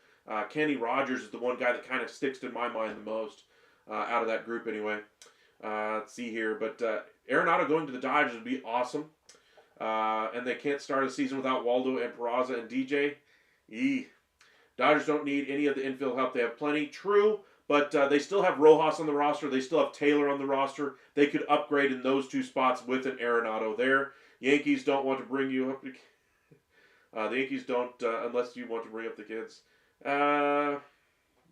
Kenny Rogers is the one guy that kind of sticks to my mind the most out of that group anyway. Let's see here. But Arenado going to the Dodgers would be awesome. And they can't start a season without Waldo and Peraza and DJ. Dodgers don't need any of the infield help. They have plenty. True, but they still have Rojas on the roster. They still have Taylor on the roster. They could upgrade in those two spots with an Arenado there. Yankees don't want to bring you up. The Yankees don't, unless you want to bring up the kids. The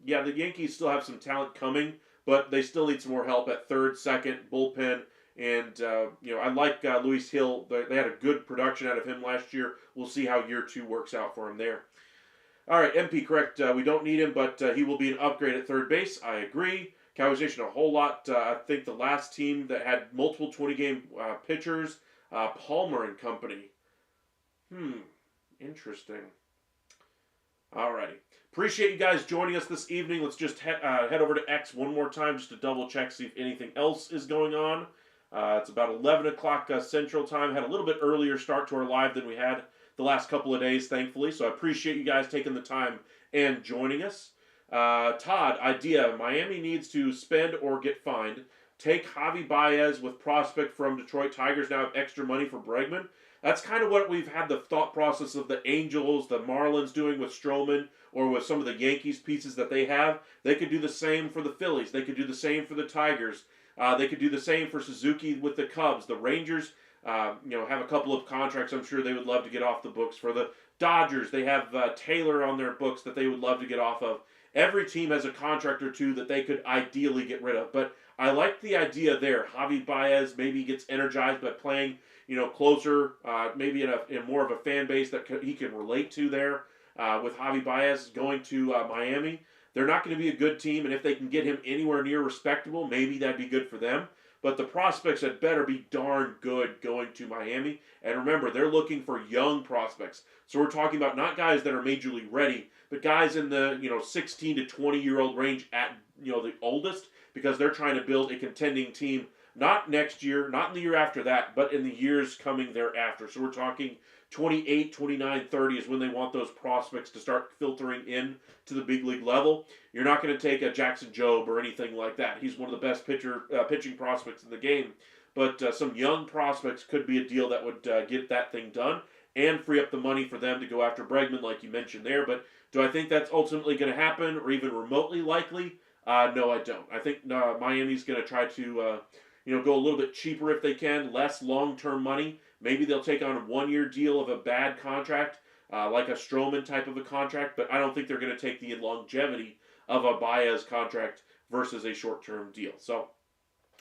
Yankees still have some talent coming, but they still need some more help at third, second, bullpen. And, I like Luis Hill. They had a good production out of him last year. We'll see how year 2 works out for him there. All right, MP, correct. We don't need him, but he will be an upgrade at third base. I agree. Cowboys a whole lot. I think the last team that had multiple 20-game pitchers, Palmer and company. Interesting. All righty. Appreciate you guys joining us this evening. Let's just head over to X one more time just to double check, see if anything else is going on. It's about 11 o'clock Central Time. Had a little bit earlier start to our live than we had the last couple of days, thankfully. So I appreciate you guys taking the time and joining us. Todd, idea. Miami needs to spend or get fined. Take Javi Baez with prospect from Detroit Tigers. Now have extra money for Bregman. That's kind of what we've had the thought process of the Angels, the Marlins doing with Stroman, or with some of the Yankees pieces that they have. They could do the same for the Phillies. They could do the same for the Tigers. They could do the same for Suzuki with the Cubs. The Rangers, have a couple of contracts I'm sure they would love to get off the books. For the Dodgers, they have Taylor on their books that they would love to get off of. Every team has a contract or two that they could ideally get rid of. But I like the idea there. Javi Baez maybe gets energized by playing, closer, maybe in more of a fan base that he can relate to there. With Javi Baez going to Miami, they're not going to be a good team, and if they can get him anywhere near respectable, maybe that'd be good for them. But the prospects had better be darn good going to Miami. And remember, they're looking for young prospects. So we're talking about not guys that are major league ready, but guys in the 16 to 20-year-old range at the oldest, because they're trying to build a contending team, not next year, not in the year after that, but in the years coming thereafter. So we're talking 28, 29, 30 is when they want those prospects to start filtering in to the big league level. You're not going to take a Jackson Jobe or anything like that. He's one of the best pitching prospects in the game. But some young prospects could be a deal that would get that thing done and free up the money for them to go after Bregman, like you mentioned there. But do I think that's ultimately going to happen or even remotely likely? No, I don't. I think Miami's going to try to go a little bit cheaper if they can, less long-term money. Maybe they'll take on a one-year deal of a bad contract, like a Stroman type of a contract, but I don't think they're going to take the longevity of a Baez contract versus a short-term deal. So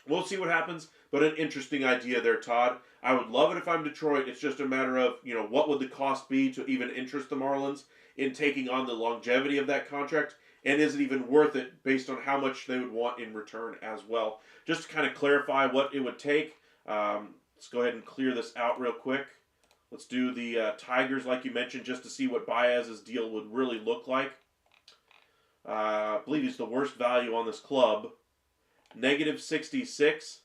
we'll see what happens, but an interesting idea there, Todd. I would love it if I'm Detroit. It's just a matter of, what would the cost be to even interest the Marlins in taking on the longevity of that contract, and is it even worth it based on how much they would want in return as well? Just to kind of clarify what it would take, let's go ahead and clear this out real quick. Let's do the Tigers, like you mentioned, just to see what Baez's deal would really look like. I believe he's the worst value on this club. Negative 66.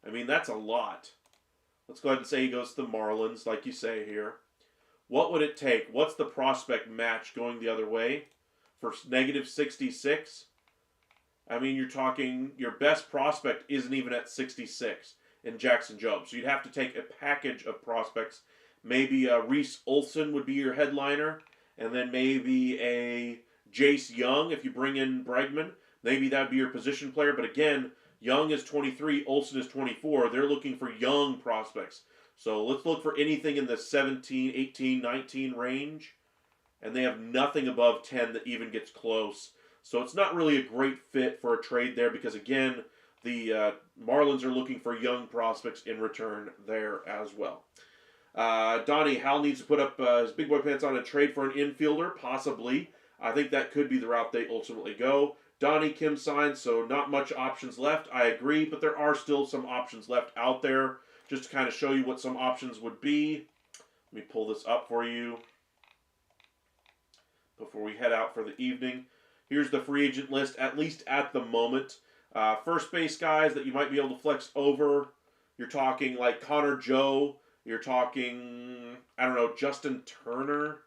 I mean, that's a lot. Let's go ahead and say he goes to the Marlins, like you say here. What would it take? What's the prospect match going the other way for negative 66? I mean, you're talking your best prospect isn't even at 66 in Jackson Jobe. So you'd have to take a package of prospects. Maybe Reese Olson would be your headliner, and then maybe a Jace Young if you bring in Bregman. Maybe that'd be your position player. But again, Young is 23, Olson is 24. They're looking for young prospects. So let's look for anything in the 17, 18, 19 range. And they have nothing above 10 that even gets close. So it's not really a great fit for a trade there because, again, the Marlins are looking for young prospects in return there as well. Donnie, Hal needs to put up his big boy pants on and trade for an infielder, possibly. I think that could be the route they ultimately go. Donnie, Kim signs, so not much options left. I agree, but there are still some options left out there. Just to kind of show you what some options would be. Let me pull this up for you before we head out for the evening. Here's the free agent list, at least at the moment. First base guys that you might be able to flex over. You're talking like Connor Joe. You're talking, Justin Turner.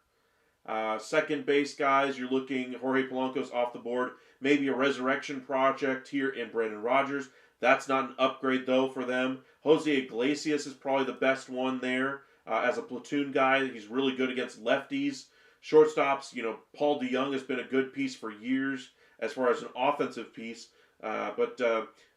Second base guys, you're looking Jorge Polanco's off the board. Maybe a resurrection project here in Brandon Rogers. That's not an upgrade, though, for them. Jose Iglesias is probably the best one there as a platoon guy. He's really good against lefties. Shortstops, Paul DeYoung has been a good piece for years as far as an offensive piece. But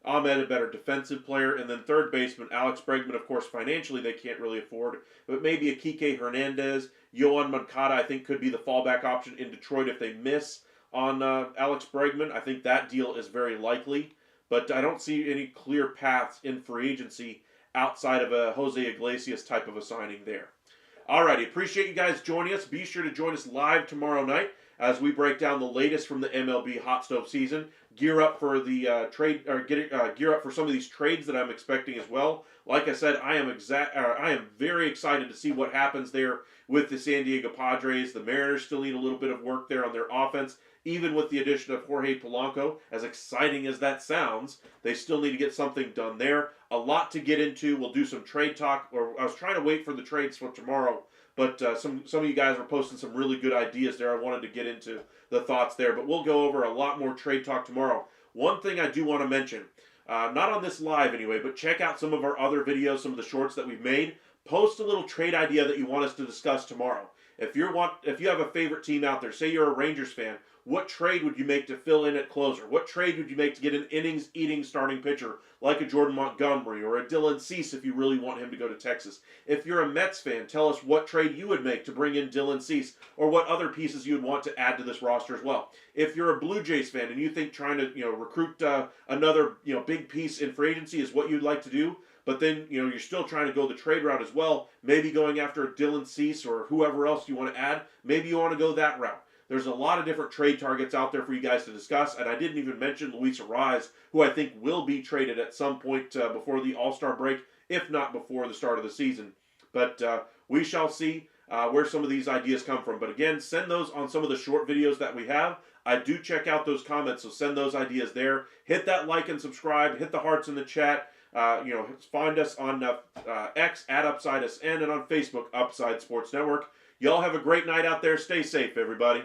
Ahmed, a better defensive player. And then third baseman, Alex Bregman, of course, financially they can't really afford. But maybe a Kike Hernandez. Yohan Moncada, I think, could be the fallback option in Detroit if they miss on Alex Bregman. I think that deal is very likely. But I don't see any clear paths in free agency outside of a Jose Iglesias type of a signing there. Alrighty, appreciate you guys joining us. Be sure to join us live tomorrow night as we break down the latest from the MLB hot stove season. Gear up for the gear up for some of these trades that I'm expecting as well. Like I said, I am very excited to see what happens there with the San Diego Padres. The Mariners still need a little bit of work there on their offense. Even with the addition of Jorge Polanco, as exciting as that sounds, they still need to get something done there. A lot to get into. We'll do some trade talk. Or I was trying to wait for the trades for tomorrow, but some of you guys were posting some really good ideas there. I wanted to get into the thoughts there, but we'll go over a lot more trade talk tomorrow. One thing I do want to mention, not on this live anyway, but check out some of our other videos, some of the shorts that we've made. Post a little trade idea that you want us to discuss tomorrow. If you have a favorite team out there, say you're a Rangers fan, what trade would you make to fill in at closer? What trade would you make to get an innings-eating starting pitcher like a Jordan Montgomery or a Dylan Cease if you really want him to go to Texas? If you're a Mets fan, tell us what trade you would make to bring in Dylan Cease or what other pieces you would want to add to this roster as well. If you're a Blue Jays fan and you think trying to recruit another big piece in free agency is what you'd like to do, but then you're still trying to go the trade route as well, maybe going after Dylan Cease or whoever else you want to add, maybe you want to go that route. There's a lot of different trade targets out there for you guys to discuss, and I didn't even mention Luis Arraez, who I think will be traded at some point before the All-Star break, if not before the start of the season. But we shall see where some of these ideas come from. But again, send those on some of the short videos that we have. I do check out those comments, so send those ideas there. Hit that like and subscribe. Hit the hearts in the chat. Find us on X at UpsideSN and on Facebook, Upside Sports Network. Y'all have a great night out there. Stay safe, everybody.